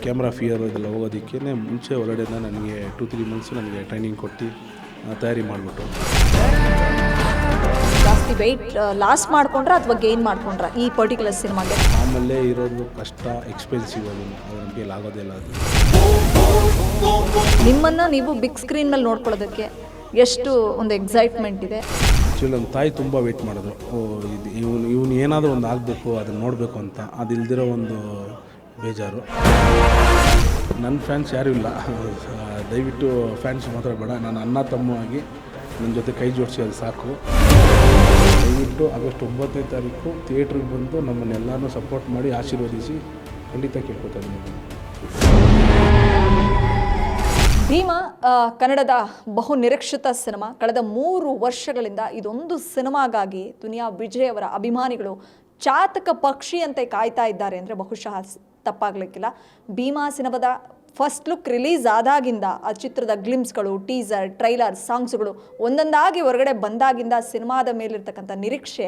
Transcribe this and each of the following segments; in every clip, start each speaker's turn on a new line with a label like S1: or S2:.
S1: Camera fear ಇದೆಲ್ಲ ಹೋಗೋದಕ್ಕೆ ಮುಂಚೆ ಹೊರಗಡೆಯಿಂದ ನನಗೆ 2-3 ಮಂತ್ಸ್ ನನಗೆ ಟ್ರೈನಿಂಗ್ ಕೊಟ್ಟು ತಯಾರಿ ಮಾಡಿಬಿಟ್ಟು.
S2: ಜಾಸ್ತಿ ವೆಯ್ಟ್ ಲಾಸ್ ಮಾಡ್ಕೊಂಡ್ರ ಅಥವಾ ಗೇನ್ ಮಾಡ್ಕೊಂಡ್ರ ಈ ಪರ್ಟಿಕ್ಯುಲರ್ ಸಿನಿಮಾಗೆ?
S1: ಆಮೇಲೆ ಇರೋದು ಕಷ್ಟ, ಎಕ್ಸ್ಪೆನ್ಸಿವ್, ಅದು ನಮಗೆ ಆಗೋದಿಲ್ಲ. ಅದು
S2: ನಿಮ್ಮನ್ನು ನೀವು ಬಿಗ್ ಸ್ಕ್ರೀನ್ ಮೇಲೆ ನೋಡ್ಕೊಳ್ಳೋದಕ್ಕೆ ಎಷ್ಟು ಒಂದು ಎಕ್ಸೈಟ್ಮೆಂಟ್ ಇದೆ?
S1: ಆ್ಯಕ್ಚುಲಿ ನಮ್ಮ ತಾಯಿ ತುಂಬ ವೆಯ್ಟ್ ಮಾಡಿದ್ರು. ಇದು ಇವನು ಏನಾದರೂ ಒಂದು ಆಗಬೇಕು, ಅದನ್ನು ನೋಡಬೇಕು ಅಂತ. ಅದಿಲ್ದಿರೋ ಒಂದು ಬೇಜಾರು. ನನ್ನ ಫ್ಯಾನ್ಸ್ ಯಾರೂ ಇಲ್ಲ, ದಯವಿಟ್ಟು ಫ್ಯಾನ್ಸ್ ಮಾತ್ರ ಬೇಡ. ನಾನು ಅಣ್ಣ ತಮ್ಮ ಆಗಿ ನನ್ನ ಜೊತೆ ಕೈ ಜೋಡಿಸಿ ಅದು ಸಾಕು. ದಯವಿಟ್ಟು ಆಗಸ್ಟ್ 9ನೇ ತಾರೀಕು ಥಿಯೇಟ್ರಿಗೆ ಬಂದು ನಮ್ಮನ್ನೆಲ್ಲನೂ ಸಪೋರ್ಟ್ ಮಾಡಿ ಆಶೀರ್ವದಿಸಿ ಖಂಡಿತ ಕೇಳ್ಕೊತೀನಿ.
S2: ಭೀಮಾ ಕನ್ನಡದ ಬಹು ನಿರೀಕ್ಷಿತ ಸಿನಿಮಾ. ಕಳೆದ 3 ವರ್ಷಗಳಿಂದ ಇದೊಂದು ಸಿನಿಮಾಗಾಗಿ ದುನಿಯಾ ವಿಜಯ್ ಅವರ ಅಭಿಮಾನಿಗಳು ಚಾತಕ ಪಕ್ಷಿಯಂತೆ ಕಾಯ್ತಾ ಇದ್ದಾರೆ ಅಂದರೆ ಬಹುಶಃ ತಪ್ಪಾಗಲಿಕ್ಕಿಲ್ಲ. ಭೀಮಾ ಸಿನಿಮಾದ ಫಸ್ಟ್ ಲುಕ್ ರಿಲೀಸ್ ಆದಾಗಿಂದ ಆ ಚಿತ್ರದ ಗ್ಲಿಮ್ಸ್ಗಳು, ಟೀಸರ್, ಟ್ರೈಲರ್, ಸಾಂಗ್ಸ್ಗಳು ಒಂದೊಂದಾಗಿ ಹೊರಗಡೆ ಬಂದಾಗಿಂದ ಸಿನಿಮಾದ ಮೇಲಿರ್ತಕ್ಕಂಥ ನಿರೀಕ್ಷೆ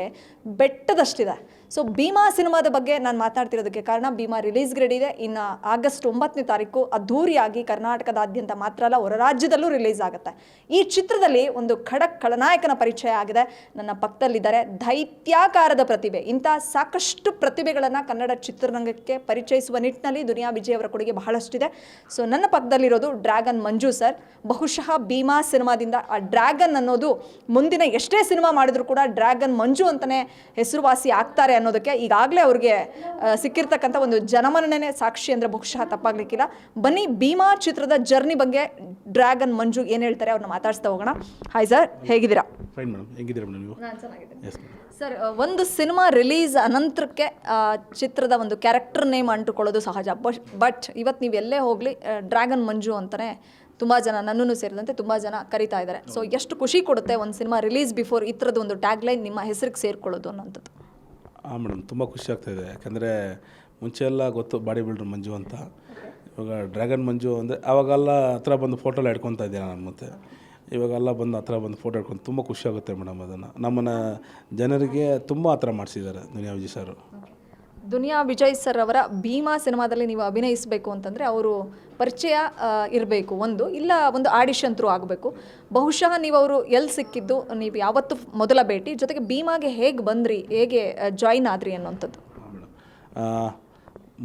S2: ಬೆಟ್ಟದಷ್ಟಿದೆ. ಸೊ ಭೀಮಾ ಸಿನಿಮಾದ ಬಗ್ಗೆ ನಾನು ಮಾತಾಡ್ತಿರೋದಕ್ಕೆ ಕಾರಣ, ಭೀಮಾ ರಿಲೀಸ್ಗೆ ರೆಡಿ ಇದೆ. ಇನ್ನು ಆಗಸ್ಟ್ 9ನೇ ತಾರೀಕು ಅದ್ಧೂರಿಯಾಗಿ ಕರ್ನಾಟಕದಾದ್ಯಂತ ಮಾತ್ರ ಅಲ್ಲ, ಹೊರ ರಾಜ್ಯದಲ್ಲೂ ರಿಲೀಸ್ ಆಗುತ್ತೆ. ಈ ಚಿತ್ರದಲ್ಲಿ ಒಂದು ಖಡಕ್ ಖಳನಾಯಕನ ಪರಿಚಯ ಆಗಿದೆ. ನನ್ನ ಪಕ್ಕದಲ್ಲಿದ್ದಾರೆ ದೈತ್ಯಾಕಾರದ ಪ್ರತಿಭೆ. ಇಂಥ ಸಾಕಷ್ಟು ಪ್ರತಿಭೆಗಳನ್ನು ಕನ್ನಡ ಚಿತ್ರರಂಗಕ್ಕೆ ಪರಿಚಯಿಸುವ ನಿಟ್ಟಿನಲ್ಲಿ ದುನಿಯಾ ವಿಜಯ್ ಅವರ ಕೊಡುಗೆ ಬಹಳಷ್ಟಿದೆ. ಸೊ ನನ್ನ ಪಕ್ಕದಲ್ಲಿರೋದು ಡ್ರ್ಯಾಗನ್ ಮಂಜು ಸರ್. ಬಹುಶಃ ಭೀಮಾ ಸಿನಿಮಾದಿಂದ ಆ ಡ್ರ್ಯಾಗನ್ ಅನ್ನೋದು ಮುಂದಿನ ಎಷ್ಟೇ ಸಿನಿಮಾ ಮಾಡಿದ್ರು ಕೂಡ ಡ್ರ್ಯಾಗನ್ ಮಂಜು ಅಂತಲೇ ಹೆಸರುವಾಸಿ ಆಗ್ತಾರೆ ಅನ್ನೋದಕ್ಕೆ ಈಗಾಗಲೇ ಅವ್ರಿಗೆ ಸಿಕ್ಕಿರ್ತಕ್ಕಂಥ ಒಂದು ಜನಮನ್ನಣೆ ಸಾಕ್ಷಿ ಅಂದರೆ ಬಹುಶಃ ತಪ್ಪಾಗಲಿಕ್ಕಿಲ್ಲ. ಬನ್ನಿ ಭೀಮಾ ಚಿತ್ರದ ಜರ್ನಿ ಬಗ್ಗೆ ಡ್ರ್ಯಾಗನ್ ಮಂಜು ಏನು ಹೇಳ್ತಾರೆ ಅವ್ರನ್ನ ಮಾತಾಡಿಸ್ತಾ ಹೋಗೋಣ. ಹಾಯ್ ಸರ್, ಹೇಗಿದ್ದೀರಾ?
S1: ಫೈನ್ ಮೇಡಮ್, ಹೇಗಿದ್ದೀರಾ ಮೇಡಮ್ ನೀವು?
S2: ನಾನು ಚೆನ್ನಾಗಿದ್ದೀನಿ ಸರ್. ಒಂದು ಸಿನಿಮಾ ರಿಲೀಸ್ ಅನಂತರಕ್ಕೆ ಚಿತ್ರದ ಒಂದು ಕ್ಯಾರೆಕ್ಟರ್ ನೇಮ್ ಅಂಟುಕೊಳ್ಳೋದು ಸಹಜ. ಬಟ್ ಇವತ್ತು ನೀವು ಎಲ್ಲೇ ಹೋಗಲಿ ಡ್ರ್ಯಾಗನ್ ಮಂಜು ಅಂತಲೇ ತುಂಬ ಜನ, ನನ್ನನ್ನು ಸೇರಿದಂತೆ ತುಂಬ ಜನ ಕರೀತಾ ಇದ್ದಾರೆ. ಸೊ ಎಷ್ಟು ಖುಷಿ ಕೊಡುತ್ತೆ ಒಂದು ಸಿನಿಮಾ ರಿಲೀಸ್ ಬಿಫೋರ್ ಈ ಥರದ್ದು ಒಂದು ಟ್ಯಾಗ್ಲೈನ್ ನಿಮ್ಮ ಹೆಸರಿಗೆ ಸೇರಿಕೊಳ್ಳೋದು ಅನ್ನೋಂಥದ್ದು?
S1: ಹಾಂ ಮೇಡಮ್, ತುಂಬ ಖುಷಿ ಆಗ್ತಾಯಿದೆ. ಯಾಕಂದರೆ ಮುಂಚೆ ಎಲ್ಲ ಗೊತ್ತು ಬಾಡಿ ಬಿಲ್ಡರ್ ಮಂಜು ಅಂತ. ಇವಾಗ ಡ್ರ್ಯಾಗನ್ ಮಂಜು ಅಂದರೆ ಆವಾಗೆಲ್ಲ ಹತ್ರ ಬಂದು ಫೋಟೋ ಎಲ್ಲ ಹಿಡ್ಕೊತಾ ಇದ್ದೆ ನಾನು. ಮತ್ತು ಇವಾಗೆಲ್ಲ ಬಂದು ಹತ್ರ ಬಂದು ಫೋಟೋ ಹಿಡ್ಕೊಂಡು ತುಂಬ ಖುಷಿ ಆಗುತ್ತೆ ಮೇಡಮ್. ಅದನ್ನು ನಮ್ಮನ್ನು ಜನರಿಗೆ ತುಂಬ ಹತ್ರ ಮಾಡಿಸಿದ್ದಾರೆ ದುನಿಯಾ ವಿಜಯ್ ಸರ್.
S2: ದುನಿಯಾ ವಿಜಯ್ ಸರ್ ಅವರ ಭೀಮಾ ಸಿನಿಮಾದಲ್ಲಿ ನೀವು ಅಭಿನಯಿಸಬೇಕು ಅಂತಂದರೆ ಅವರು ಪರಿಚಯ ಇರಬೇಕು, ಇಲ್ಲ ಒಂದು ಆಡಿಷನ್ ಥ್ರೂ ಆಗಬೇಕು. ಬಹುಶಃ ನೀವು ಅವರು ಎಲ್ಲಿ ಸಿಕ್ಕಿದ್ದು, ನೀವು ಯಾವತ್ತು ಮೊದಲ ಭೇಟಿ, ಜೊತೆಗೆ ಭೀಮಾಗೆ ಹೇಗೆ ಬಂದ್ರಿ, ಹೇಗೆ ಜಾಯಿನ್ ಆದ್ರಿ ಅನ್ನೋಂಥದ್ದು?
S1: ಹಾಂ ಮೇಡಮ್,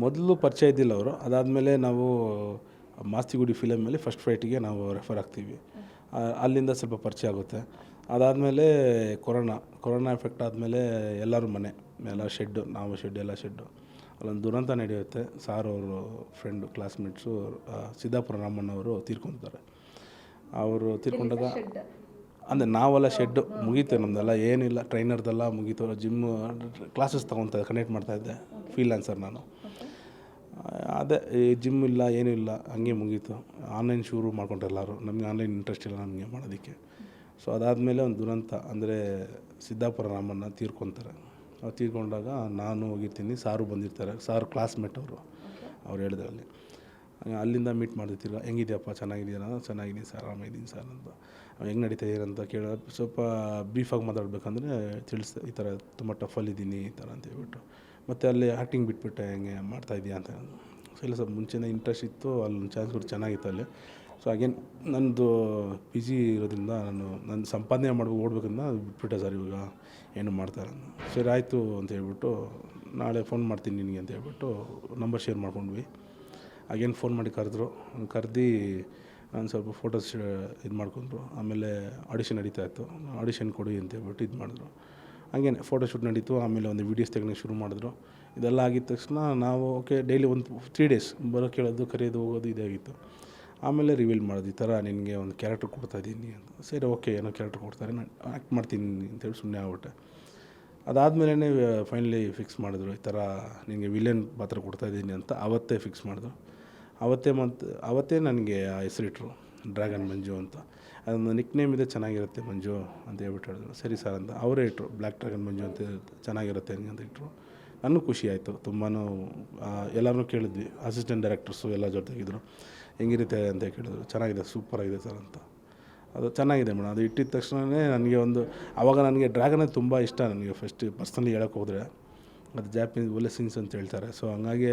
S1: ಮೊದಲು ಪರಿಚಯ ಇದ್ದಿಲ್ಲ ಅವರು. ಅದಾದಮೇಲೆ ನಾವು ಮಾಸ್ತಿಗುಡಿ ಫಿಲಮಲ್ಲಿ ಫಸ್ಟ್ ಫೈಟಿಗೆ ನಾವು ರೆಫರ್ ಆಗ್ತೀವಿ. ಅಲ್ಲಿಂದ ಸ್ವಲ್ಪ ಪರಿಚಯ ಆಗುತ್ತೆ. ಅದಾದಮೇಲೆ ಕೊರೋನಾ ಎಫೆಕ್ಟ್ ಆದಮೇಲೆ ಎಲ್ಲರೂ ಮನೆ ಎಲ್ಲ ಶೆಡ್ಡು, ನಾವು ಶೆಡ್ ಎಲ್ಲ ಶೆಡ್ಡು. ಅಲ್ಲೊಂದು ದುರಂತ ನಡೆಯುತ್ತೆ. ಸಾರ್ ಅವರು ಫ್ರೆಂಡು, ಕ್ಲಾಸ್ಮೇಟ್ಸು ಸಿದ್ದಾಪುರ ರಾಮಣ್ಣವರು ತೀರ್ಕೊತಾರೆ. ಅವರು ತೀರ್ಕೊಂಡಾಗ ಅಂದರೆ ನಾವೆಲ್ಲ ಶೆಡ್ಡು ಮುಗೀತು ನಮ್ಮದೆಲ್ಲ, ಏನಿಲ್ಲ, ಟ್ರೈನರ್ದೆಲ್ಲ ಮುಗೀತು. ಜಿಮ್ಮು ಕ್ಲಾಸಸ್ ತೊಗೊತಾ ಕನೆಕ್ಟ್ ಮಾಡ್ತಾಯಿದ್ದೆ, ಫ್ರೀಲಾನ್ಸರ್ ನಾನು. ಅದೇ ಈ ಜಿಮ್ ಇಲ್ಲ, ಏನೂ ಇಲ್ಲ, ಹಂಗೆ ಮುಗೀತು. ಆನ್ಲೈನ್ ಶುರು ಮಾಡ್ಕೊಂಡ್ರೆ ಎಲ್ಲರೂ. ನಮಗೆ ಆನ್ಲೈನ್ ಇಂಟ್ರೆಸ್ಟ್ ಇಲ್ಲ ನಮಗೆ ಮಾಡೋದಕ್ಕೆ. ಸೊ ಅದಾದಮೇಲೆ ಒಂದು ದುರಂತ ಅಂದರೆ ಸಿದ್ದಾಪುರ ರಾಮಣ್ಣ ತೀರ್ಕೊತಾರೆ. ಅವ್ರು ತೀರ್ಕೊಂಡಾಗ ನಾನು ಹೋಗಿರ್ತೀನಿ, ಸಾರು ಬಂದಿರ್ತಾರೆ. ಸಾರು ಕ್ಲಾಸ್ಮೇಟ್ ಅವ್ರು ಹೇಳಿದ್ರಲ್ಲಿ. ಅಲ್ಲಿಂದ ಮೀಟ್ ಮಾಡ್ತಿರ್ತೀರ, ಹೆಂಗಿದೆಯಪ್ಪ, ಚೆನ್ನಾಗಿದೆಯಾ? ಚೆನ್ನಾಗಿದ್ದೀನಿ ಸರ್, ಆರಾಮಿದ್ದೀನಿ ಸರ್ ಅಂತ. ಹೆಂಗೆ ನಡೀತಾ ಅಂತ ಕೇಳೋ ಸ್ವಲ್ಪ ಬ್ರೀಫಾಗಿ ಮಾತಾಡಬೇಕಂದ್ರೆ ತಿಳಿಸ್ದೆ, ಈ ಥರ ತುಂಬ ಟಫಲ್ಲಿದ್ದೀನಿ ಈ ಥರ ಅಂತ ಹೇಳ್ಬಿಟ್ಟು. ಮತ್ತು ಅಲ್ಲಿ ಆ್ಯಕ್ಟಿಂಗ್ ಬಿಟ್ಬಿಟ್ಟೆ, ಹೆಂಗೆ ಮಾಡ್ತಾಯಿದ್ದೀಯಾ ಅಂತ. ಸೊ ಇಲ್ಲ ಸ್ವಲ್ಪ ಮುಂಚೆನೇ ಇಂಟ್ರೆಸ್ಟ್ ಇತ್ತು, ಅಲ್ಲೊಂದು ಚಾನ್ಸ್ ಕೂಡ ಚೆನ್ನಾಗಿತ್ತು ಅಲ್ಲಿ. ಸೊ ಅಗೇನ್ ನನ್ನದು ಪಿ ಜಿ ಇರೋದ್ರಿಂದ ನನ್ನ ಸಂಪಾದನೆ ಮಾಡ್ಬೇಕು, ಓಡ್ಬೇಕಂತ ಬಿಟ್ಬಿಟ್ಟೆ ಸರ್. ಇವಾಗ ಏನು ಮಾಡ್ತಾರೆ, ಸರಿ ಆಯಿತು ಅಂತ ಹೇಳ್ಬಿಟ್ಟು, ನಾಳೆ ಫೋನ್ ಮಾಡ್ತೀನಿ ನಿನಗೆ ಅಂತ ಹೇಳ್ಬಿಟ್ಟು ನಂಬರ್ ಶೇರ್ ಮಾಡ್ಕೊಂಡ್ವಿ. ಅಗೇನ್ ಫೋನ್ ಮಾಡಿ ಕರೆದು ನಾನು ಸ್ವಲ್ಪ ಫೋಟೋಸ್ ಇದು ಮಾಡ್ಕೊಂಡ್ರು. ಆಮೇಲೆ ಆಡಿಷನ್ ನಡೀತಾಯಿತ್ತು, ಆಡಿಷನ್ ಕೊಡಿ ಅಂತ ಹೇಳ್ಬಿಟ್ಟು ಇದು ಮಾಡಿದ್ರು. ಹಾಗೇನೆ ಫೋಟೋಶೂಟ್ ನಡೀತು. ಆಮೇಲೆ ಒಂದು ವೀಡಿಯೋಸ್ ತೆಗೋಕ್ಕೆ ಶುರು ಮಾಡಿದ್ರು. ಇದೆಲ್ಲ ಆಗಿದ ತಕ್ಷಣ ನಾವು ಓಕೆ ಡೈಲಿ ಒಂದು 3 ಡೇಸ್ ಬರೋ ಕೇಳೋದು, ಕರೆಯೋದು, ಹೋಗೋದು ಇದೇ ಆಗಿತ್ತು. ಆಮೇಲೆ ರಿವೀಲ್ ಮಾಡೋದು, ಈ ಥರ ನಿನಗೆ ಒಂದು ಕ್ಯಾರೆಕ್ಟರ್ ಕೊಡ್ತಾಯಿದ್ದೀನಿ ಅಂತ. ಸರಿ ಓಕೆ, ಏನೋ ಕ್ಯಾರೆಕ್ಟರ್ ಕೊಡ್ತಾರೆ, ನಾನು ಆ್ಯಕ್ಟ್ ಮಾಡ್ತೀನಿ ಅಂತೇಳಿ ಸುಮ್ಮನೆ ಆಗ್ಬಿಟ್ಟೆ. ಅದಾದಮೇಲೆ ಫೈನಲಿ ಫಿಕ್ಸ್ ಮಾಡಿದ್ರು, ಈ ಥರ ನಿನಗೆ ವಿಲನ್ ಪಾತ್ರ ಕೊಡ್ತಾಯಿದ್ದೀನಿ ಅಂತ. ಅವತ್ತೇ ಫಿಕ್ಸ್ ಮಾಡಿದ್ರು. ಅವತ್ತೇ ನನಗೆ ಆ ಹೆಸರಿಟ್ರು, ಡ್ರ್ಯಾಗನ್ ಮಂಜು ಅಂತ. ಅದೊಂದು ನಿಕ್ ನೇಮ್ ಇದೆ, ಚೆನ್ನಾಗಿರುತ್ತೆ ಮಂಜು ಅಂತ ಹೇಳ್ಬಿಟ್ಟು ಹೇಳಿದ್ರು. ಸರಿ ಸರ್ ಅಂತ ಅವರೇ ಇಟ್ಟರು, ಬ್ಲ್ಯಾಕ್ ಡ್ರ್ಯಾಗನ್ ಮಂಜು ಅಂತ ಚೆನ್ನಾಗಿರುತ್ತೆ ಹಂಗೆ ಅಂತ ಇಟ್ಟರು. ನನಗೂ ಖುಷಿ ಆಯಿತು. ತುಂಬಾ ಎಲ್ಲರೂ ಕೇಳಿದ್ವಿ, ಅಸಿಸ್ಟೆಂಟ್ ಡೈರೆಕ್ಟರ್ಸು ಎಲ್ಲ ಜೊತೆಗಿದ್ರು, ಹೆಂಗಿರುತ್ತೆ ಅಂತ ಕೇಳಿದ್ರು. ಚೆನ್ನಾಗಿದೆ, ಸೂಪರಾಗಿದೆ ಸರ್ ಅಂತ. ಅದು ಚೆನ್ನಾಗಿದೆ ಮೇಡಮ್. ಅದು ಇಟ್ಟಿದ ತಕ್ಷಣವೇ ನನಗೆ ಆವಾಗ ನನಗೆ ಡ್ರ್ಯಾಗನೇ ತುಂಬ ಇಷ್ಟ. ನನಗೆ ಫಸ್ಟ್ ಪರ್ಸ್ನಲಿ ಹೇಳೋಕ್ಕೆ ಹೋದರೆ ಅದು ಜಾಪನೀಸ್ ಒಲೆಸಿನ್ಸ್ ಅಂತ ಹೇಳ್ತಾರೆ. ಸೊ ಹಂಗಾಗಿ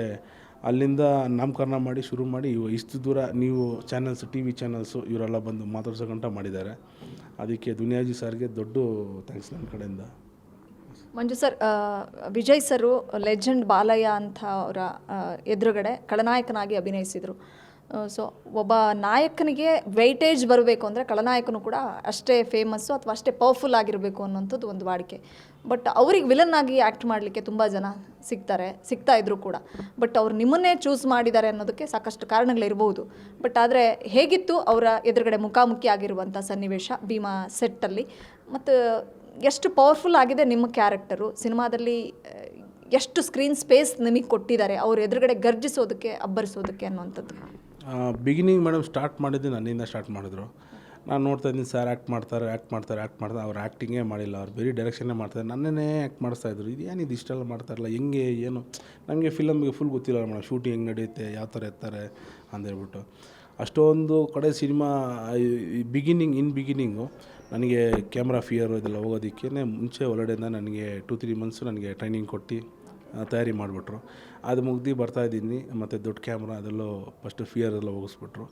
S1: ಅಲ್ಲಿಂದ ನಾಮಕರಣ ಮಾಡಿ ಶುರು ಮಾಡಿ ಇಷ್ಟು ದೂರ ನೀವು ಚಾನಲ್ಸ್, ಟಿ ವಿ ಚಾನಲ್ಸು ಇವರೆಲ್ಲ ಬಂದು ಮಾತಾಡ್ಸೋಗಂಟ ಮಾಡಿದ್ದಾರೆ. ಅದಕ್ಕೆ ದುನಿಯಾಜಿ ಸರ್ಗೆ ದೊಡ್ಡ ಥ್ಯಾಂಕ್ಸ್ ನನ್ನ ಕಡೆಯಿಂದ.
S2: ಮಂಜು ಸರ್, ವಿಜಯ್ ಸರು ಲೆಜೆಂಡ್ ಬಾಲಯ್ಯ ಅಂತ ಅವರ ಎದುರುಗಡೆ ಖಳನಾಯಕನಾಗಿ ಅಭಿನಯಿಸಿದರು. ಸೊ ಒಬ್ಬ ನಾಯಕನಿಗೆ ವೆಯ್ಟೇಜ್ ಬರಬೇಕು ಅಂದರೆ ಖಳನಾಯಕನು ಕೂಡ ಅಷ್ಟೇ ಫೇಮಸ್ಸು ಅಥವಾ ಅಷ್ಟೇ ಆಗಿರಬೇಕು ಅನ್ನೋಂಥದ್ದು ಒಂದು ವಾಡಿಕೆ. ಬಟ್ ಅವ್ರಿಗೆ ವಿಲನ್ ಆಗಿ ಆ್ಯಕ್ಟ್ ಮಾಡಲಿಕ್ಕೆ ತುಂಬ ಜನ ಸಿಗ್ತಾ ಇದ್ರು ಕೂಡ. ಬಟ್ ಅವ್ರು ನಿಮ್ಮನ್ನೇ ಚೂಸ್ ಮಾಡಿದ್ದಾರೆ ಅನ್ನೋದಕ್ಕೆ ಸಾಕಷ್ಟು ಕಾರಣಗಳಿರ್ಬೋದು. ಬಟ್ ಆದರೆ ಹೇಗಿತ್ತು ಅವರ ಎದುರುಗಡೆ ಮುಖಾಮುಖಿ ಆಗಿರುವಂಥ ಸನ್ನಿವೇಶ ಭೀಮಾ ಸೆಟ್ಟಲ್ಲಿ, ಮತ್ತು ಎಷ್ಟು ಪವರ್ಫುಲ್ ಆಗಿದೆ ನಿಮ್ಮ ಕ್ಯಾರೆಕ್ಟರು ಸಿನಿಮಾದಲ್ಲಿ, ಎಷ್ಟು ಸ್ಕ್ರೀನ್ ಸ್ಪೇಸ್ ನಿಮಗೆ ಕೊಟ್ಟಿದ್ದಾರೆ ಅವ್ರ ಎದುರುಗಡೆ ಗರ್ಜಿಸೋದಕ್ಕೆ, ಅಬ್ಬರಿಸೋದಕ್ಕೆ ಅನ್ನುವಂಥದ್ದು?
S1: ಬಿಗಿನಿಂಗ್ ಮೇಡಮ್ ಸ್ಟಾರ್ಟ್ ಮಾಡಿದ್ದು ನನ್ನಿಂದ ಸ್ಟಾರ್ಟ್ ಮಾಡಿದ್ರು. ನಾನು ನೋಡ್ತಾ ಇದ್ದೀನಿ ಸರ್ ಆ್ಯಕ್ಟ್ ಮಾಡ್ತಾರೆ ಅವ್ರು ಆ್ಯಕ್ಟಿಂಗೇ ಮಾಡಿಲ್ಲ, ಅವ್ರು ಬೇರೆ ಡೈರೆಕ್ಷನ್ನೇ ಮಾಡ್ತಾರೆ, ನನ್ನೇ ಆ್ಯಕ್ಟ್ ಮಾಡಿಸ್ತಾಯಿದ್ರು. ಇದು ಏನಿದು ಇಷ್ಟೆಲ್ಲ ಮಾಡ್ತಾರಲ್ಲ, ಹೆಂಗೆ ಏನು ನನಗೆ ಫಿಲಮ್ಗೆ ಫುಲ್ ಗೊತ್ತಿಲ್ಲ ಮೇಡಮ್, ಶೂಟಿಂಗ್ ಹೆಂಗೆ ನಡೆಯುತ್ತೆ, ಯಾವ ಥರ ಇರ್ತಾರೆ ಅಂತ ಹೇಳ್ಬಿಟ್ಟು. ಅಷ್ಟೊಂದು ಕಡೆ ಸಿನಿಮಾ ಬಿಗಿನಿಂಗು ನನಗೆ ಕ್ಯಾಮ್ರಾ ಫಿಯರು ಇದೆಲ್ಲ ಹೋಗೋದಕ್ಕೇ ಮುಂಚೆ ಒಳಗಡೆಯಿಂದ ನನಗೆ 2-3 ಮಂತ್ಸು ನನಗೆ ಟ್ರೈನಿಂಗ್ ಕೊಟ್ಟು ತಯಾರಿ ಮಾಡಿಬಿಟ್ರು. ಅದು ಮುಗ್ದು ಬರ್ತಾಯಿದ್ದೀನಿ, ಮತ್ತು ದೊಡ್ಡ ಕ್ಯಾಮ್ರಾ ಅದೆಲ್ಲೋ ಫಸ್ಟು ಫಿಯರ್ ಎಲ್ಲ ಹೋಗಿಸ್ಬಿಟ್ರು.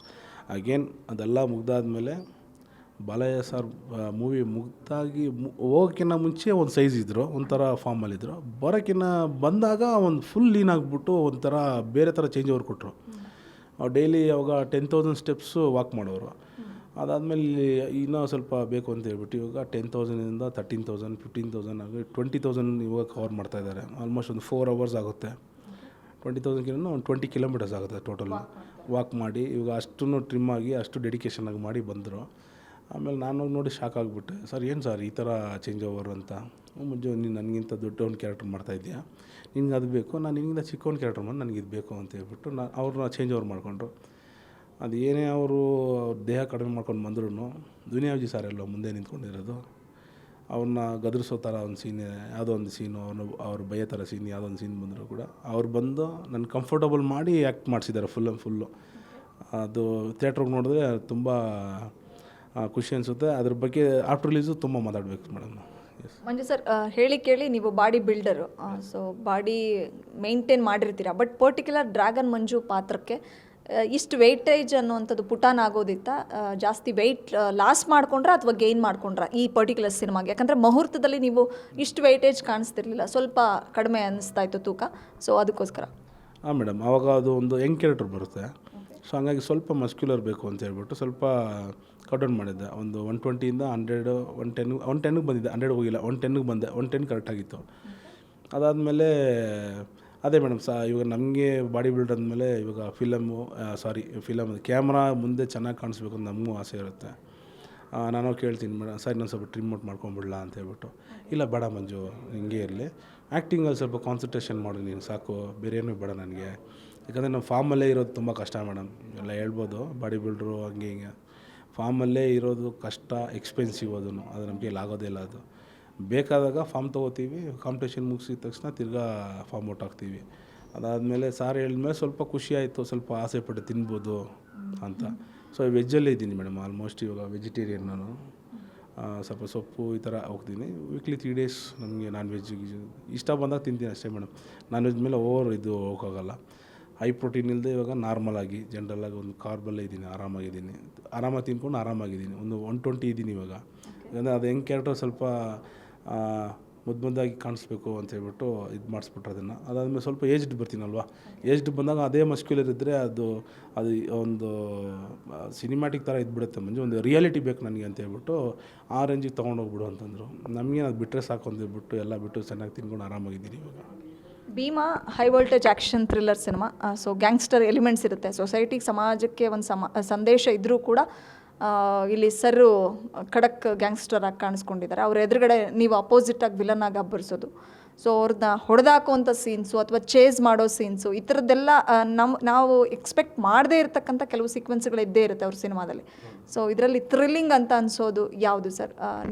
S1: ಅಗೇನ್ ಅದೆಲ್ಲ ಮುಗ್ದಾದ್ಮೇಲೆ ಬಾಲಯ್ಯ ಸರ್ ಮೂವಿ ಮುಗ್ದಾಗಿ ಹೋಗೋಕ್ಕಿಂತ ಮುಂಚೆ ಒಂದು ಸೈಜ್ ಇದ್ದರು, ಒಂಥರ ಫಾರ್ಮಲ್ಲಿದ್ದರು. ಬರೋಕ್ಕಿಂತ ಬಂದಾಗ ಒಂದು ಫುಲ್ ಲೀನ್ ಆಗಿಬಿಟ್ಟು ಒಂಥರ ಬೇರೆ ಥರ ಚೇಂಜ್ ಓವರ್ ಕೊಟ್ಟರು. ಡೈಲಿ ಅವಾಗ 10,000 ಸ್ಟೆಪ್ಸು ವಾಕ್ ಮಾಡೋರು. ಅದಾದಮೇಲೆ ಇನ್ನೂ ಸ್ವಲ್ಪ ಬೇಕು ಅಂತ ಹೇಳ್ಬಿಟ್ಟು ಇವಾಗ 10,000ಇಂದ 13,000, 15,000 ಆಗಿ 20,000 ಇವಾಗ ಕವರ್ ಮಾಡ್ತಾಯಿದ್ದಾರೆ. ಆಲ್ಮೋಸ್ಟ್ ಒಂದು 4 hours ಆಗುತ್ತೆ. 20,000ಕಿಂತ ಒಂದು 20 ಕಿಲೋಮೀಟರ್ಸ್ ಆಗುತ್ತೆ ಟೋಟಲ್ ವಾಕ್ ಮಾಡಿ. ಇವಾಗ ಅಷ್ಟನ್ನು ಟ್ರಿಮ್ ಆಗಿ ಅಷ್ಟು ಡೆಡಿಕೇಶನ್ ಆಗಿ ಮಾಡಿ ಬಂದರು. ಆಮೇಲೆ ನಾನು ನೋಡಿ ಶಾಕ್ ಆಗಿಬಿಟ್ಟೆ, ಸರ್ ಏನು ಸರ್ ಈ ಥರ ಚೇಂಜ್ ಓವರ್ ಅಂತ. ಮುಂಚೆ ನೀನು ನನಗಿಂತ ದೊಡ್ಡ ಒಂದು ಕ್ಯಾರೆಕ್ಟರ್ ಮಾಡ್ತಾಯಿದ್ದೀಯಾ, ನಿನ್ಗೆ ಅದು ಬೇಕು, ನಾನು ನಿನ್ಗಿಂತ ಚಿಕ್ಕ ಒಂದು ಕ್ಯಾರೆಕ್ಟರ್ ಮಾಡಿ ನನಗಿದು ಬೇಕು ಅಂತ ಹೇಳ್ಬಿಟ್ಟು ಅವ್ರನ್ನ ಚೇಂಜ್ ಓವರ್ ಮಾಡಿಕೊಂಡ್ರು. ಅದು ಏನೇ ಅವರು ದೇಹ ಕಡಿಮೆ ಮಾಡ್ಕೊಂಡು ಬಂದ್ರೂ ದುನಿಯಾಜಿ ಸರ್ ಎಲ್ಲೋ ಮುಂದೆ ನಿಂತ್ಕೊಂಡಿರೋದು. ಅವ್ರನ್ನ ಗದರಿಸೋ ಥರ ಒಂದು ಸೀನ್, ಯಾವುದೋ ಒಂದು ಸೀನು, ಅವ್ರು ಬೈಯೋ ಥರ ಸೀನ್, ಯಾವುದೋ ಒಂದು ಸೀನ್ ಬಂದರೂ ಕೂಡ ಅವ್ರು ಬಂದು ನನ್ನ ಕಂಫರ್ಟಬಲ್ ಮಾಡಿ ಆ್ಯಕ್ಟ್ ಮಾಡಿಸಿದ್ದಾರೆ ಫುಲ್ಲು. ಅದು ಥಿಯೇಟ್ರಿಗೆ ನೋಡಿದ್ರೆ ತುಂಬ ಖುಷಿ ಅನಿಸುತ್ತೆ. ಅದ್ರ ಬಗ್ಗೆ ಆಫ್ಟರ್ ರಿಲೀಸು ತುಂಬ ಮಾತಾಡಬೇಕು ಮೇಡಮ್.
S2: ಮಂಜು ಸರ್, ಹೇಳಿ ಕೇಳಿ ನೀವು body builder, so body maintain ಮಾಡಿರ್ತೀರ. ಬಟ್ ಪರ್ಟಿಕ್ಯುಲರ್ ಡ್ರ್ಯಾಗನ್ ಮಂಜು ಪಾತ್ರಕ್ಕೆ ಇಷ್ಟು ವೆಯ್ಟೇಜ್ ಅನ್ನುವಂಥದ್ದು ಪುಟಾನ್ ಆಗೋದಿತ್ತ? ಜಾಸ್ತಿ ವೆಯ್ಟ್ ಲಾಸ್ ಮಾಡ್ಕೊಂಡ್ರ ಅಥವಾ ಗೇನ್ ಮಾಡ್ಕೊಂಡ್ರ ಈ ಪರ್ಟಿಕ್ಯುಲರ್ ಸಿನಿಮಾಗೆ? ಯಾಕಂದರೆ ಮುಹೂರ್ತದಲ್ಲಿ ನೀವು ಇಷ್ಟು ವೆಯ್ಟೇಜ್ ಕಾಣಿಸ್ತಿರ್ಲಿಲ್ಲ, ಸ್ವಲ್ಪ ಕಡಿಮೆ ಅನ್ನಿಸ್ತಾ ಇತ್ತು ತೂಕ. ಸೊ ಅದಕ್ಕೋಸ್ಕರ
S1: ಮೇಡಮ್ ಆವಾಗ ಅದು ಒಂದು ಯಂಗ್ ಕ್ಯಾರೆಕ್ಟರ್ ಬರುತ್ತೆ. ಸೊ ಹಂಗಾಗಿ ಸ್ವಲ್ಪ ಮಸ್ಕ್ಯುಲರ್ ಬೇಕು ಅಂತ ಹೇಳ್ಬಿಟ್ಟು ಸ್ವಲ್ಪ ಕಟ್ ಡೌನ್ ಮಾಡಿದ್ದೆ. ಒಂದು 120ಇಂದ 100, 110ಗೆ ಬಂದಿದ್ದೆ. 100 ಹೋಗಿಲ್ಲ, 110ಗೆ ಬಂದೆ. 110 ಕರೆಕ್ಟಾಗಿತ್ತು. ಅದಾದಮೇಲೆ ಅದೇ ಮೇಡಮ್ ಇವಾಗ ನಮಗೆ ಬಾಡಿ ಬಿಲ್ಡರ್ ಅಂದಮೇಲೆ ಇವಾಗ ಫಿಲಮ್ ಕ್ಯಾಮ್ರಾ ಮುಂದೆ ಚೆನ್ನಾಗಿ ಕಾಣಿಸ್ಬೇಕು ಅಂತ ನಮಗೂ ಆಸೆ ಇರುತ್ತೆ. ನಾನು ಕೇಳ್ತೀನಿ ಮೇಡಮ್, ಸರ್ ನಾನು ಸ್ವಲ್ಪ ಟ್ರಿಮ್ ಔಟ್ ಮಾಡ್ಕೊಂಬಿಡಲಾ ಅಂತ ಹೇಳ್ಬಿಟ್ಟು. ಇಲ್ಲ ಬೇಡ ಮಂಜು, ಹಿಂಗೆ ಇರಲಿ, ಆ್ಯಕ್ಟಿಂಗಲ್ಲಿ ಸ್ವಲ್ಪ ಕಾನ್ಸಂಟ್ರೇಷನ್ ಮಾಡು ನೀನು ಸಾಕು, ಬೇರೆ ಏನೂ ಬೇಡ ನನಗೆ. ಯಾಕಂದರೆ ನಮ್ಮ ಫಾರ್ಮಲ್ಲೇ ಇರೋದು ತುಂಬ ಕಷ್ಟ ಮೇಡಮ್. ಎಲ್ಲ ಹೇಳ್ಬೋದು ಬಾಡಿ ಬಿಲ್ಡ್ರು ಹಂಗೆ ಹಿಂಗೆ, ಫಾರ್ಮಲ್ಲೇ ಇರೋದು ಕಷ್ಟ, ಎಕ್ಸ್ಪೆನ್ಸಿವ್ ಅದು ನಮ್ಮ ಕೈಯಲ್ಲಿ ಆಗೋದೇ ಇಲ್ಲ. ಅದು ಬೇಕಾದಾಗ ಫಾರ್ಮ್ ತೊಗೋತೀವಿ, ಕಾಂಪಿಟೇಷನ್ ಮುಗಿಸಿದ ತಕ್ಷಣ ತಿರ್ಗಾ ಫಾರ್ಮ್ ಔಟ್ ಆಗ್ತೀವಿ. ಅದಾದಮೇಲೆ ಸಾರು ಹೇಳಿದ್ಮೇಲೆ ಸ್ವಲ್ಪ ಖುಷಿ ಆಯಿತು, ಸ್ವಲ್ಪ ಆಸೆ ಪಟ್ಟು ತಿನ್ಬೋದು ಅಂತ. ಸೊ ವೆಜ್ಜಲ್ಲೇ ಇದ್ದೀನಿ ಮೇಡಮ್, ಆಲ್ಮೋಸ್ಟ್ ಇವಾಗ ವೆಜಿಟೇರಿಯನ್ ನಾನು. ಸ್ವಲ್ಪ ಸೊಪ್ಪು ಈ ಥರ ಹೋಗ್ತೀನಿ. ವೀಕ್ಲಿ 3 days ನಮಗೆ ನಾನ್ ವೆಜ್ ಇಷ್ಟ ಬಂದಾಗ ತಿಂತೀನಿ ಅಷ್ಟೇ ಮೇಡಮ್. ನಾನ್ ವೆಜ್ ಮೇಲೆ ಓವರ್ ಇದು ಹೋಗೋಕ್ಕಾಗಲ್ಲ. ಹೈ ಪ್ರೋಟೀನ್ ಇಲ್ಲದೆ ಇವಾಗ ನಾರ್ಮಲಾಗಿ ಜನ್ರಲಾಗಿ ಒಂದು ಕಾರ್ಬಲ್ಲೇ ಇದ್ದೀನಿ, ಆರಾಮಾಗಿ ತಿನ್ಕೊಂಡು ಆರಾಮಾಗಿದ್ದೀನಿ. ಒಂದು 120 ಇದ್ದೀನಿ ಇವಾಗ. ಯಾಕಂದರೆ ಅದು ಹೆಂಗೆ ಕ್ಯಾರೆಕ್ಟರ್ ಸ್ವಲ್ಪ ಮುದ್ದಾಗಿ ಕಾಣಿಸ್ಬೇಕು ಅಂತ ಹೇಳ್ಬಿಟ್ಟು ಇದು ಮಾಡಿಸ್ಬಿಟ್ರೆ ಅದನ್ನು. ಅದಾದಮೇಲೆ ಸ್ವಲ್ಪ ಏಜ್ಡ್ ಬರ್ತೀನಲ್ವ, ಏಜ್ಡ್ ಬಂದಾಗ ಅದೇ ಮಸ್ಕ್ಯುಲರ್ ಇದ್ದರೆ ಅದು ಒಂದು ಸಿನಿಮ್ಯಾಟಿಕ್ ಥರ ಇದ್ಬಿಡುತ್ತೆ ಮಂಜು, ಒಂದು ರಿಯಾಲಿಟಿ ಬೇಕು ನನಗೆ ಅಂತ ಹೇಳ್ಬಿಟ್ಟು ಆ ರೇಂಜಿಗೆ ತೊಗೊಂಡೋಗ್ಬಿಡು ಅಂತಂದರು. ನಮಗೆ ಅದು ಬಿಟ್ಟರೆ ಸಾಕು ಅಂತ ಹೇಳ್ಬಿಟ್ಟು ಎಲ್ಲ ಬಿಟ್ಟು ಚೆನ್ನಾಗಿ ತಿನ್ಕೊಂಡು ಆರಾಮಾಗಿದ್ದೀನಿ ಇವಾಗ.
S2: Bheema high voltage action thriller cinema. So gangster elements ಇರುತ್ತೆ, ಸೊಸೈಟಿಗೆ ಸಮಾಜಕ್ಕೆ ಒಂದು ಸಂದೇಶ ಇದ್ದರೂ ಕೂಡ ಇಲ್ಲಿ ಸರ್ ಖಡಕ್ ಗ್ಯಾಂಗ್ಸ್ಟರ್ ಆಗಿ ಕಾಣಿಸ್ಕೊಂಡಿದ್ದಾರೆ. ಅವ್ರ ಎದುರುಗಡೆ ನೀವು ಅಪೋಸಿಟಾಗಿ ವಿಲನ್ ಆಗಿ ಅಬ್ಬರಿಸೋದು, ಸೊ ಅವ್ರನ್ನ ಹೊಡೆದಾಕುವಂಥ ಸೀನ್ಸು ಅಥವಾ ಚೇಸ್ ಮಾಡೋ ಸೀನ್ಸು, ಈ ಥರದ್ದೆಲ್ಲ ನಾವು ಎಕ್ಸ್ಪೆಕ್ಟ್ ಮಾಡದೇ ಇರತಕ್ಕಂಥ ಕೆಲವು ಸೀಕ್ವೆನ್ಸ್ಗಳು ಇದ್ದೇ ಇರುತ್ತೆ ಅವ್ರ ಸಿನಿಮಾದಲ್ಲಿ. ಸೊ ಇದರಲ್ಲಿ ಥ್ರಿಲ್ಲಿಂಗ್ ಅಂತ ಅನಿಸೋದು ಯಾವುದು ಸರ್,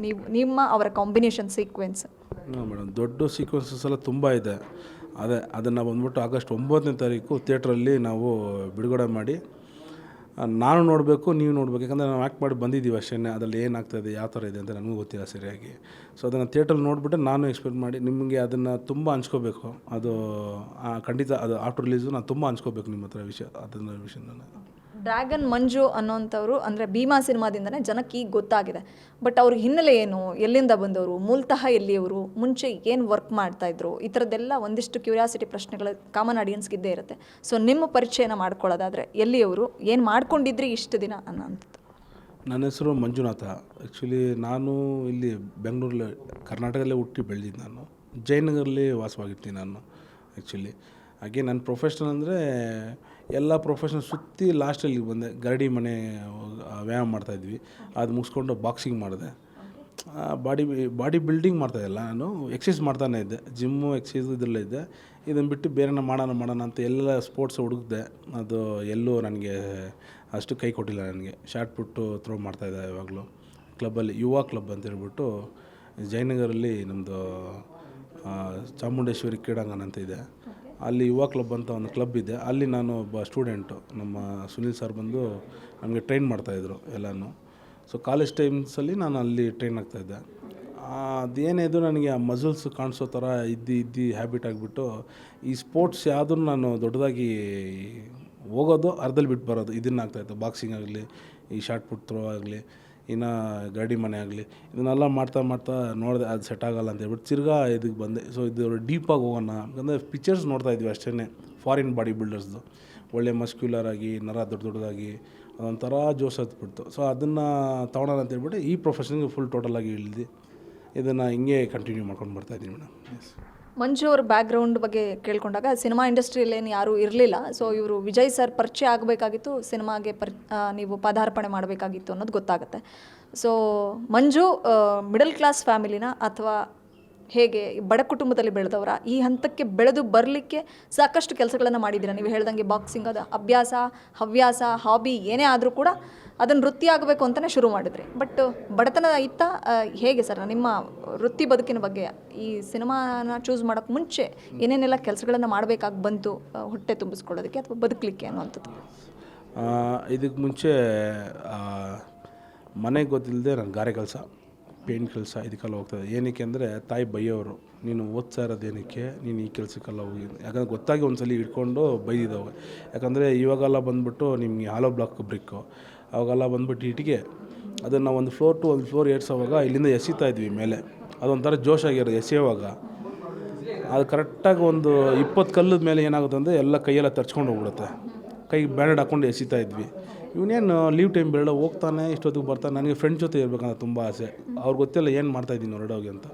S2: ನಿಮ್ಮ ಅವರ ಕಾಂಬಿನೇಷನ್ ಸೀಕ್ವೆನ್ಸ್?
S1: ಮೇಡಮ್ ದೊಡ್ಡ ಸೀಕ್ವೆನ್ಸಸ್ ಎಲ್ಲ ತುಂಬ ಇದೆ. ಅದನ್ನು ಬಂದ್ಬಿಟ್ಟು ಆಗಸ್ಟ್ 9ನೇ ತಾರೀಕು ಥಿಯೇಟ್ರಲ್ಲಿ ನಾವು ಬಿಡುಗಡೆ ಮಾಡಿ ನಾನು ನೋಡಬೇಕು, ನೀವು ನೋಡಬೇಕು. ಯಾಕಂದರೆ ನಾವು ಆ್ಯಕ್ಟ್ ಮಾಡಿ ಬಂದಿದ್ದೀವಿ ಅಷ್ಟೇ, ಅದರಲ್ಲಿ ಏನಾಗ್ತಾಯಿದೆ, ಯಾವ ಥರ ಇದೆ ಅಂತ ನನಗೂ ಗೊತ್ತಿಲ್ಲ ಸರಿಯಾಗಿ. ಸೊ ಅದನ್ನು ಥಿಯೇಟ್ರಲ್ಲಿ ನೋಡಿಬಿಟ್ಟು ನಾನು ಎಕ್ಸ್ಪೆಕ್ಟ್ ಮಾಡಿ ನಿಮಗೆ ಅದನ್ನು ತುಂಬ ಹಂಚ್ಕೋಬೇಕು. ಅದು ಖಂಡಿತ ಅದು ಆಫ್ಟರ್ ರಿಲೀಸು ನಾನು ತುಂಬ ಹಂಚ್ಕೋಬೇಕು ನಿಮ್ಮ ಹತ್ರ ಅದನ್ನ ವಿಷಯನ.
S2: ಡ್ರ್ಯಾಗನ್ ಮಂಜು ಅನ್ನೋಂಥವ್ರು ಅಂದರೆ ಭೀಮಾ ಸಿನಿಮಾದಿಂದನೇ ಜನಕ್ಕೆ ಈಗ ಗೊತ್ತಾಗಿದೆ. ಬಟ್ ಅವ್ರ ಹಿನ್ನೆಲೆ ಏನು, ಎಲ್ಲಿಂದ ಬಂದವರು, ಮೂಲತಃ ಎಲ್ಲಿಯವರು, ಮುಂಚೆ ಏನು ವರ್ಕ್ ಮಾಡ್ತಾಯಿದ್ರು, ಈ ಥರದ್ದೆಲ್ಲ ಒಂದಿಷ್ಟು ಕ್ಯೂರಿಯಾಸಿಟಿ ಪ್ರಶ್ನೆಗಳು ಕಾಮನ್ ಆಡಿಯನ್ಸ್ಗೆ ಇದ್ದೇ ಇರುತ್ತೆ. ಸೊ ನಿಮ್ಮ ಪರಿಚಯನ ಮಾಡ್ಕೊಳ್ಳೋದಾದರೆ ಎಲ್ಲಿಯವರು, ಏನು ಮಾಡ್ಕೊಂಡಿದ್ರಿ ಇಷ್ಟು ದಿನ ಅನ್ನೋಂಥದ್ದು?
S1: ನನ್ನ ಹೆಸರು ಮಂಜುನಾಥ. ಆ್ಯಕ್ಚುಲಿ ನಾನು ಇಲ್ಲಿ ಬೆಂಗಳೂರಲ್ಲಿ ಕರ್ನಾಟಕದಲ್ಲೇ ಹುಟ್ಟಿ ಬೆಳೆದಿದ್ದು. ನಾನು ಜಯನಗರಲ್ಲಿ ವಾಸವಾಗಿರ್ತೀನಿ ನಾನು ಆ್ಯಕ್ಚುಲಿ. ಹಾಗೆ ನನ್ನ ಪ್ರೊಫೆಷನ್ ಅಂದರೆ ಎಲ್ಲ ಪ್ರೊಫೆಷನ್ ಸುತ್ತಿ ಲಾಸ್ಟಲ್ಲಿ ಬಂದೆ. ಗರಡಿ ಮನೆ ವ್ಯಾಯಾಮ ಮಾಡ್ತಾಯಿದ್ವಿ, ಅದು ಮುಗಿಸ್ಕೊಂಡು ಬಾಕ್ಸಿಂಗ್ ಮಾಡಿದೆ. ಬಾಡಿ ಬಿಲ್ಡಿಂಗ್ ಮಾಡ್ತಾಯಿಲ್ಲ, ನಾನು ಎಕ್ಸಸೈಸ್ ಮಾಡ್ತಾನೆ ಇದ್ದೆ, ಜಿಮ್ಮು ಎಕ್ಸಸೈಸು ಇದರಲ್ಲೇ ಇದ್ದೆ. ಇದನ್ನು ಬಿಟ್ಟು ಬೇರೆನ ಮಾಡೋಣ ಅಂತ ಎಲ್ಲ ಸ್ಪೋರ್ಟ್ಸ್ ಹುಡುಕಿದೆ. ಅದು ಎಲ್ಲೂ ನನಗೆ ಅಷ್ಟು ಕೈ ಕೊಟ್ಟಿಲ್ಲ. ನನಗೆ ಶಾರ್ಟ್ ಪುಟ್ಟು ಥ್ರೋ ಮಾಡ್ತಾಯಿದ್ದೆ ಯಾವಾಗಲೂ ಕ್ಲಬ್ಬಲ್ಲಿ, ಯುವ ಕ್ಲಬ್ ಅಂತ ಹೇಳ್ಬಿಟ್ಟು ಜಯನಗರಲ್ಲಿ ನಮ್ಮದು ಚಾಮುಂಡೇಶ್ವರಿ ಕ್ರೀಡಾಂಗಣ ಅಂತ ಇದೆ. ಅಲ್ಲಿ ಯುವ ಕ್ಲಬ್ ಅಂತ ಒಂದು ಕ್ಲಬ್ ಇದೆ. ಅಲ್ಲಿ ನಾನು ಒಬ್ಬ ಸ್ಟೂಡೆಂಟು, ನಮ್ಮ ಸುನೀಲ್ ಸರ್ ಬಂದು ನಮಗೆ ಟ್ರೈನ್ ಮಾಡ್ತಾಯಿದ್ರು ಎಲ್ಲನೂ. ಸೊ ಕಾಲೇಜ್ ಟೈಮ್ಸಲ್ಲಿ ನಾನು ಅಲ್ಲಿ ಟ್ರೈನ್ ಆಗ್ತಾಯಿದ್ದೆ. ಅದೇನಿದು ನನಗೆ ಆ ಮಸಲ್ಸ್ ಕಾಣಿಸೋ ಥರ ಇದ್ದು ಹ್ಯಾಬಿಟ್ ಆಗಿಬಿಟ್ಟು ಈ ಸ್ಪೋರ್ಟ್ಸ್ ಯಾವುದೂ ನಾನು ದೊಡ್ಡದಾಗಿ ಹೋಗೋದು ಅರ್ಧದಲ್ಲಿ ಬಿಟ್ಟು ಬರೋದು ಇದನ್ನು ಆಗ್ತಾಯಿತ್ತು. ಬಾಕ್ಸಿಂಗ್ ಆಗಲಿ, ಈ ಶಾರ್ಟ್ ಪುಟ್ ಥ್ರೋ ಆಗಲಿ, ಇನ್ನು ಗರಡಿ ಮನೆ ಆಗಲಿ, ಇದನ್ನೆಲ್ಲ ಮಾಡ್ತಾ ನೋಡಿದೆ ಅದು ಸೆಟ್ ಆಗೋಲ್ಲ ಅಂತ ಹೇಳ್ಬಿಟ್ಟು ತಿರ್ಗಾ ಇದಕ್ಕೆ ಬಂದೆ. ಸೊ ಇದು ಡೀಪಾಗಿ ಹೋಗೋಣ ಯಾಕಂದರೆ ಪಿಕ್ಚರ್ಸ್ ನೋಡ್ತಾಯಿದ್ವಿ ಅಷ್ಟೇ, ಫಾರಿನ್ ಬಾಡಿ ಬಿಲ್ಡರ್ಸ್ದು ಒಳ್ಳೆ ಮಸ್ಕ್ಯುಲರ್ ಆಗಿ, ನರ ದೊಡ್ಡದಾಗಿ ಅದೊಂಥರ ಜೋಶ್ ಹತ್ಬಿಡ್ತು. ಸೊ ಅದನ್ನು ತೊಗೊಳೋಣ ಅಂತ ಹೇಳ್ಬಿಟ್ಟು ಈ ಪ್ರೊಫೆಷನ್ಗೆ ಫುಲ್ ಟೋಟಲಾಗಿ ಇಳಿದು ಇದನ್ನು ಹಿಂಗೆ ಕಂಟಿನ್ಯೂ ಮಾಡ್ಕೊಂಡು ಬರ್ತಾಯಿದ್ದೀನಿ ಮೇಡಮ್. ಎಸ್.
S2: ಮಂಜು ಅವ್ರ ಬ್ಯಾಕ್ಗ್ರೌಂಡ್ ಬಗ್ಗೆ ಕೇಳ್ಕೊಂಡಾಗ ಸಿನಿಮಾ ಇಂಡಸ್ಟ್ರಿಯಲ್ಲೇನು ಯಾರೂ ಇರಲಿಲ್ಲ. ಸೊ ಇವರು ವಿಜಯ್ ಸರ್ ಪರಿಚಯ ಆಗಬೇಕಾಗಿತ್ತು, ಸಿನಿಮಾಗೆ ನೀವು ಪದಾರ್ಪಣೆ ಮಾಡಬೇಕಾಗಿತ್ತು ಅನ್ನೋದು ಗೊತ್ತಾಗುತ್ತೆ. ಸೊ ಮಂಜು ಮಿಡಲ್ ಕ್ಲಾಸ್ ಫ್ಯಾಮಿಲಿನ ಅಥವಾ ಹೇಗೆ ಬಡ ಕುಟುಂಬದಲ್ಲಿ ಬೆಳೆದವರ, ಈ ಹಂತಕ್ಕೆ ಬೆಳೆದು ಬರಲಿಕ್ಕೆ ಸಾಕಷ್ಟು ಕೆಲಸಗಳನ್ನು ಮಾಡಿದ್ದೀರಾ. ನೀವು ಹೇಳ್ದಂಗೆ ಬಾಕ್ಸಿಂಗ್ ಅದು ಅಭ್ಯಾಸ, ಹವ್ಯಾಸ, ಹಾಬಿ ಏನೇ ಆದರೂ ಕೂಡ ಅದನ್ನು ವೃತ್ತಿ ಆಗಬೇಕು ಅಂತಲೇ ಶುರು ಮಾಡಿದ್ರಿ. ಬಟ್ ಬಡತನ ಇತ್ತ ಹೇಗೆ ಸರ್ ನಿಮ್ಮ ವೃತ್ತಿ ಬದುಕಿನ ಬಗ್ಗೆ, ಈ ಸಿನಿಮಾನ ಚೂಸ್ ಮಾಡೋಕ್ಕೆ ಮುಂಚೆ ಏನೇನೆಲ್ಲ ಕೆಲಸಗಳನ್ನು ಮಾಡಬೇಕಾಗಿ ಬಂತು ಹೊಟ್ಟೆ ತುಂಬಿಸ್ಕೊಳ್ಳೋದಕ್ಕೆ ಅಥವಾ ಬದುಕಲಿಕ್ಕೆ ಅನ್ನುವಂಥದ್ದು?
S1: ಇದಕ್ಕೆ ಮುಂಚೆ ಮನೆಗೆ ಗೊತ್ತಿಲ್ಲದೆ ನಾನು ಗಾರೆ ಕೆಲಸ, ಪೇಂಟ್ ಕೆಲಸ ಇದಕ್ಕೆಲ್ಲ ಹೋಗ್ತಾಯಿದ್ದೆ. ಏನಕ್ಕೆ ಅಂದರೆ ತಾಯಿ ಬೈಯೋರು, ನೀನು ಓದ್ತಾ ಇರೋದು ಏನಕ್ಕೆ, ನೀನು ಈ ಕೆಲಸಕ್ಕೆಲ್ಲ ಹೋಗಿ. ಯಾಕಂದರೆ ಗೊತ್ತಾಗಿ ಒಂದು ಸಲ ಹಿಡ್ಕೊಂಡು ಬೈದಿದ್ದಾವೆ. ಯಾಕಂದರೆ ಇವಾಗೆಲ್ಲ ಬಂದುಬಿಟ್ಟು ನಿಮಗೆ ಹಾಲೋ ಬ್ಲಾಕ್ ಬ್ರಿಕ್ಕು, ಅವಾಗೆಲ್ಲ ಬಂದುಬಿಟ್ಟು ಇಟ್ಟಿಗೆ, ಅದನ್ನು ಒಂದು ಫ್ಲೋರ್ ಟು ಒಂದು ಫ್ಲೋರ್ ಏರ್ಸೋವಾಗ ಇಲ್ಲಿಂದ ಎಸಿತಾ ಇದ್ವಿ ಮೇಲೆ. ಅದೊಂಥರ ಜೋಶಾಗಿರೋದು ಎಸೆಯುವಾಗ. ಅದು ಕರೆಕ್ಟಾಗಿ ಒಂದು 20 ಕಲ್ಲದ ಮೇಲೆ ಏನಾಗುತ್ತೆ ಅಂದರೆ ಎಲ್ಲ ಕೈಯೆಲ್ಲ ತರ್ಚ್ಕೊಂಡು ಹೋಗ್ಬಿಡುತ್ತೆ. ಕೈಗೆ ಬ್ಯಾಂಡೆಡ್ ಹಾಕ್ಕೊಂಡು ಎಸಿತಾ ಇದ್ವಿ. ಇವನೇನು ಲೀವ್ ಟೈಮ್ ಬೇಡ, ಹೋಗ್ತಾನೆ ಇಷ್ಟೊತ್ತಿಗೆ ಬರ್ತಾನೆ. ನನಗೆ ಫ್ರೆಂಡ್ ಜೊತೆ ಇರಬೇಕಂತ ತುಂಬ ಆಸೆ. ಅವ್ರಿಗೆ ಗೊತ್ತಿಲ್ಲ ಏನು ಮಾಡ್ತಾಯಿದ್ದೀನಿ ಹೊರಡೋಗಿ ಅಂತ.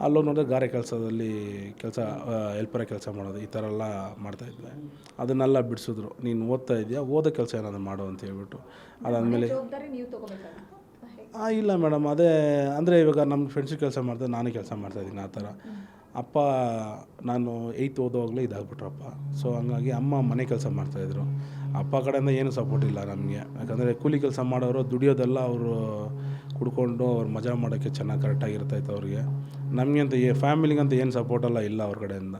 S1: ಅಲ್ಲೋಗಿ ನೋಡಿದ್ರೆ ಗಾರೆ ಕೆಲಸದಲ್ಲಿ ಹೆಲ್ಪರ ಕೆಲಸ ಮಾಡೋದು ಈ ಥರ ಎಲ್ಲ ಮಾಡ್ತಾಯಿದ್ವಿ. ಅದನ್ನೆಲ್ಲ ಬಿಡಿಸಿದ್ರು. ನೀನು ಓದ್ತಾ ಇದೆಯಾ, ಓದೋ ಕೆಲಸ ಏನಾದರೂ ಮಾಡು ಅಂತ ಹೇಳ್ಬಿಟ್ಟು. ಅದಾದಮೇಲೆ ಇಲ್ಲ ಮೇಡಮ್, ಅದೇ ಅಂದರೆ ಇವಾಗ ನಮ್ಮ ಫ್ರೆಂಡ್ಸ್ ಕೆಲಸ ಮಾಡ್ತಾರೆ, ನಾನೇ ಕೆಲಸ ಮಾಡ್ತಾಯಿದ್ದೀನಿ ಆ ಥರ. ಅಪ್ಪ ನಾನು 8th ಓದೋವಾಗಲೇ ಇದಾಗ್ಬಿಟ್ರಪ್ಪ. ಸೊ ಹಂಗಾಗಿ ಅಮ್ಮ ಮನೆ ಕೆಲಸ ಮಾಡ್ತಾಯಿದ್ರು. ಅಪ್ಪ ಕಡೆಯಿಂದ ಏನೂ ಸಪೋರ್ಟ್ ಇಲ್ಲ ನಮಗೆ. ಯಾಕಂದರೆ ಕೂಲಿ ಕೆಲಸ ಮಾಡೋರು ದುಡಿಯೋದೆಲ್ಲ ಅವರು ಕುಡ್ಕೊಂಡು ಅವ್ರು ಮಜಾ ಮಾಡೋಕ್ಕೆ ಚೆನ್ನಾಗಿ ಕರೆಕ್ಟಾಗಿರ್ತಾಯಿತ್ತು ಅವ್ರಿಗೆ. ನಮಗೆ ಅಂತ ಫ್ಯಾಮಿಲಿಗಂತ ಏನು ಸಪೋರ್ಟೆಲ್ಲ ಇಲ್ಲ ಅವ್ರ ಕಡೆಯಿಂದ.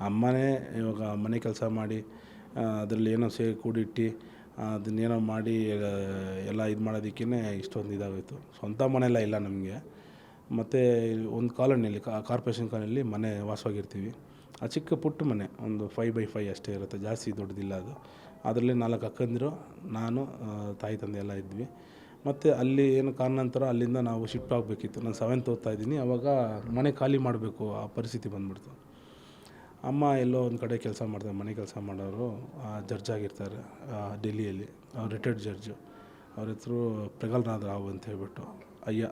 S1: ಅಮ್ಮನೇ ಇವಾಗ ಮನೆ ಕೆಲಸ ಮಾಡಿ ಅದರಲ್ಲಿ ಏನೋ ಕೂಡಿಟ್ಟು ಅದನ್ನೇನೋ ಮಾಡಿ ಎಲ್ಲ ಇದು ಮಾಡೋದಕ್ಕೇ ಇಷ್ಟೊಂದು ಇದಾಗೋಯಿತು. ಸ್ವಂತ ಮನೆಯೆಲ್ಲ ಇಲ್ಲ ನಮಗೆ. ಮತ್ತು ಒಂದು ಕಾಲೋನಿಯಲ್ಲಿ ಕಾರ್ಪೊರೇಷನ್ ಕಾಲೋನಿಯಲ್ಲಿ ಮನೆ ವಾಸವಾಗಿರ್ತೀವಿ. ಆ ಚಿಕ್ಕ ಪುಟ್ಟ ಮನೆ, ಒಂದು 5x5 ಅಷ್ಟೇ ಇರುತ್ತೆ, ಜಾಸ್ತಿ ದೊಡ್ಡದಿಲ್ಲ ಅದು. ಅದರಲ್ಲಿ 4 ಅಕ್ಕಂದಿರು, ನಾನು, ತಾಯಿ ತಂದೆ ಎಲ್ಲ ಇದ್ವಿ. ಮತ್ತು ಅಲ್ಲಿ ಏನು ಕಾರಣಾಂತರ ಅಲ್ಲಿಂದ ನಾವು ಶಿಫ್ಟ್ ಆಗಬೇಕಿತ್ತು. ನಾನು 7th ಓದ್ತಾ ಇದ್ದೀನಿ. ಆವಾಗ ಮನೆ ಖಾಲಿ ಮಾಡಬೇಕು ಆ ಪರಿಸ್ಥಿತಿ ಬಂದ್ಬಿಡ್ತು. ಅಮ್ಮ ಎಲ್ಲೋ ಒಂದು ಕಡೆ ಕೆಲಸ ಮಾಡ್ತಾರೆ, ಮನೆ ಕೆಲಸ ಮಾಡೋರು ಜಡ್ಜ್ ಆಗಿರ್ತಾರೆ ಡೆಲ್ಲಿಯಲ್ಲಿ. Retired judge. ಅವ್ರ ಹೆಸರು ಪ್ರಗಲ್ನಾಥ್ ರಾವ್ ಅಂತ ಹೇಳ್ಬಿಟ್ಟು ಅಯ್ಯ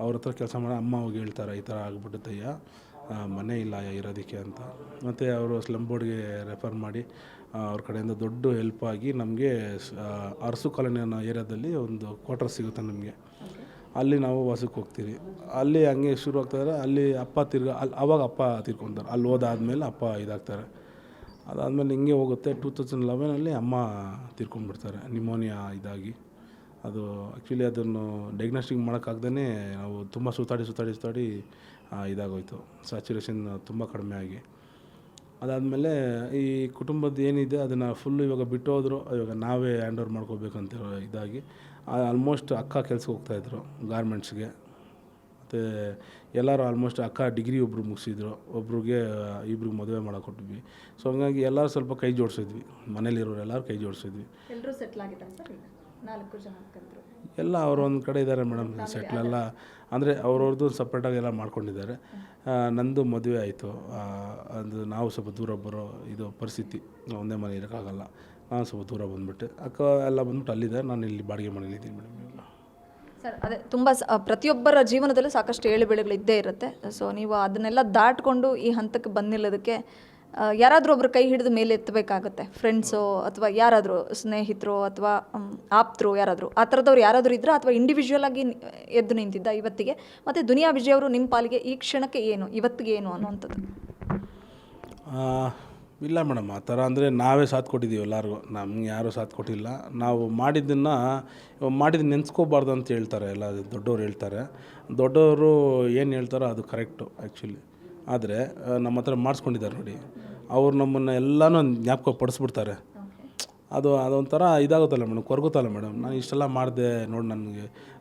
S1: ಅವ್ರ ಹತ್ರ ಕೆಲಸ ಮಾಡಿ ಅಮ್ಮ ಹೋಗಿ ಹೇಳ್ತಾರೆ, ಈ ಥರ ಆಗ್ಬಿಡುತ್ತಯ್ಯ, ಮನೆ ಇಲ್ಲ ಇರೋದಕ್ಕೆ ಅಂತ. ಮತ್ತು ಅವರು ಸ್ಲಮ್ ಬೋರ್ಡ್ಗೆ ರೆಫರ್ ಮಾಡಿ ಅವ್ರ ಕಡೆಯಿಂದ ದೊಡ್ಡ ಹೆಲ್ಪ್ ಆಗಿ ನಮಗೆ ಅರಸು ಕಾಲೋನಿ ಅನ್ನೋ ಏರಿಯಾದಲ್ಲಿ ಒಂದು ಕ್ವಾರ್ಟರ್ ಸಿಗುತ್ತೆ ನಮಗೆ. ಅಲ್ಲಿ ನಾವು ವಾಸಕ್ಕೆ ಹೋಗ್ತೀವಿ. ಅಲ್ಲಿ ಹಂಗೆ ಶುರು ಆಗ್ತಾಯಿದ್ರೆ ಅಲ್ಲಿ ಅಪ್ಪ ಆವಾಗ ಅಪ್ಪ ತೀರ್ಕೊತಾರೆ. ಅಲ್ಲಿ ಹೋದಾದ್ಮೇಲೆ ಅಪ್ಪ ಇದಾಗ್ತಾರೆ. ಅದಾದಮೇಲೆ ಹಿಂಗೆ ಹೋಗುತ್ತೆ. 2011 ಅಮ್ಮ ತೀರ್ಕೊಂಡ್ಬಿಡ್ತಾರೆ, ನಿಮೋನಿಯಾ ಇದಾಗಿ. ಅದು ಆ್ಯಕ್ಚುಲಿ ಅದನ್ನು ಡಯಾಗ್ನೋಸ್ಟಿಕ್ ಮಾಡೋಕ್ಕಾಗ್ದೇ ನಾವು ತುಂಬ ಸುತ್ತಾಡಿ ಇದಾಗೋಯಿತು. ಸ್ಯಾಚುರೇಷನ್ ತುಂಬ ಕಡಿಮೆ ಆಗಿ ಅದಾದಮೇಲೆ ಈ ಕುಟುಂಬದ ಏನಿದೆ ಅದನ್ನು ಫುಲ್ಲು ಇವಾಗ ಬಿಟ್ಟು ಹೋದ್ರು, ಇವಾಗ ನಾವೇ ಹ್ಯಾಂಡ್ ಓವರ್ ಮಾಡ್ಕೋಬೇಕಂತ ಇದಾಗಿ ಆಲ್ಮೋಸ್ಟ್ ಅಕ್ಕ ಕೆಲ್ಸಕ್ಕೆ ಹೋಗ್ತಾಯಿದ್ರು ಗಾರ್ಮೆಂಟ್ಸ್ಗೆ. ಮತ್ತು ಎಲ್ಲರೂ ಆಲ್ಮೋಸ್ಟ್ ಅಕ್ಕ ಡಿಗ್ರಿ ಒಬ್ಬರು ಮುಗಿಸಿದ್ರು, ಇಬ್ರಿಗೆ ಮದುವೆ ಮಾಡಿಕೊಟ್ವಿ. ಸೊ ಹಂಗಾಗಿ ಎಲ್ಲರೂ ಸ್ವಲ್ಪ ಕೈ ಜೋಡಿಸಿದ್ವಿ, ಮನೇಲಿರೋರು ಎಲ್ಲರೂ ಕೈ ಜೋಡಿಸಿದ್ವಿ.
S2: ಎಲ್ಲರೂ ಸೆಟ್ಲ್ ಆಗಿದ್ದಾರೆ ಸರ್, ಈಗ 4 ಜನ ಅಕ್ಕಂದ್ರು
S1: ಎಲ್ಲ ಅವರು ಒಂದು ಕಡೆ ಇದ್ದಾರೆ ಮೇಡಮ್, ಸೆಟ್ಲೆಲ್ಲ ಅಂದರೆ ಅವ್ರವ್ರದ್ದು ಸಪ್ರೇಟಾಗಿ ಎಲ್ಲ ಮಾಡ್ಕೊಂಡಿದ್ದಾರೆ. ನಂದು ಮದುವೆ ಆಯಿತು, ಅದು ನಾವು ಸ್ವಲ್ಪ ದೂರ ಬರೋ ಇದು ಪರಿಸ್ಥಿತಿ, ಒಂದೇ ಮನೆ ಇರೋಕ್ಕಾಗಲ್ಲ, ನಾನು ಸ್ವಲ್ಪ ದೂರ ಬಂದುಬಿಟ್ಟೆ. ಅಕ್ಕ ಎಲ್ಲ ಬಂದ್ಬಿಟ್ಟು ಅಲ್ಲಿದ್ದಾರೆ, ನಾನು ಇಲ್ಲಿ ಬಾಡಿಗೆ ಮನೇಲಿದ್ದೀನಿ ಮೇಡಮ್. ಈಗ
S2: ಸರ್ ಅದೇ ತುಂಬ ಪ್ರತಿಯೊಬ್ಬರ ಜೀವನದಲ್ಲೂ ಸಾಕಷ್ಟು ಏಳುಬೀಳುಗಳು ಇದ್ದೇ ಇರುತ್ತೆ. ಸೊ ನೀವು ಅದನ್ನೆಲ್ಲ ದಾಟ್ಕೊಂಡು ಈ ಹಂತಕ್ಕೆ ಬಂದಿಲ್ಲದಕ್ಕೆ ಯಾರಾದರೂ ಒಬ್ಬರು ಕೈ ಹಿಡಿದು ಮೇಲೆ ಎತ್ತಬೇಕಾಗುತ್ತೆ, ಫ್ರೆಂಡ್ಸು ಅಥವಾ ಯಾರಾದರೂ ಸ್ನೇಹಿತರು ಅಥವಾ ಆಪ್ತರು ಯಾರಾದರೂ, ಆ ಥರದವ್ರು ಯಾರಾದರೂ ಇದ್ದರೆ ಅಥವಾ ಇಂಡಿವಿಜುವಲ್ ಆಗಿ ಎದ್ದು ನಿಂತಿದ್ದ ಇವತ್ತಿಗೆ? ಮತ್ತು ದುನಿಯಾ ವಿಜಯ್ ಅವರು ನಿಮ್ಮ ಪಾಲಿಗೆ ಈ ಕ್ಷಣಕ್ಕೆ ಏನು, ಇವತ್ತಿಗೆ ಏನು ಅನ್ನುವಂಥದ್ದು?
S1: ಇಲ್ಲ ಮೇಡಮ್, ಆ ಥರ ಅಂದರೆ ನಾವೇ ಸಾಥ್ ಕೊಟ್ಟಿದ್ದೀವಿ ಎಲ್ಲರಿಗೂ, ನಮ್ಗೆ ಯಾರೂ ಸಾಥ್ ಕೊಟ್ಟಿಲ್ಲ. ನಾವು ಮಾಡಿದ್ದು ನೆನೆಸ್ಕೋಬಾರ್ದು ಅಂತ ಹೇಳ್ತಾರೆ ಎಲ್ಲ ದೊಡ್ಡವ್ರು ಹೇಳ್ತಾರೆ. ದೊಡ್ಡವರು ಏನು ಹೇಳ್ತಾರೋ ಅದು ಕರೆಕ್ಟು ಆ್ಯಕ್ಚುಲಿ. ಆದರೆ ನಮ್ಮ ಹತ್ರ ಮಾಡಿಸ್ಕೊಂಡಿದ್ದಾರೆ ನೋಡಿ, ಅವ್ರು ನಮ್ಮನ್ನು ಎಲ್ಲನೂ ಜ್ಞಾಪಕ ಪಡಿಸ್ಬಿಡ್ತಾರೆ. ಅದೊಂಥರ ಇದಾಗುತ್ತಲ್ಲ ಮೇಡಮ್, ಕೊರಗುತ್ತಲ್ಲ ಮೇಡಮ್. ನಾನು ಇಷ್ಟೆಲ್ಲ ಮಾಡಿದೆ ನೋಡಿ,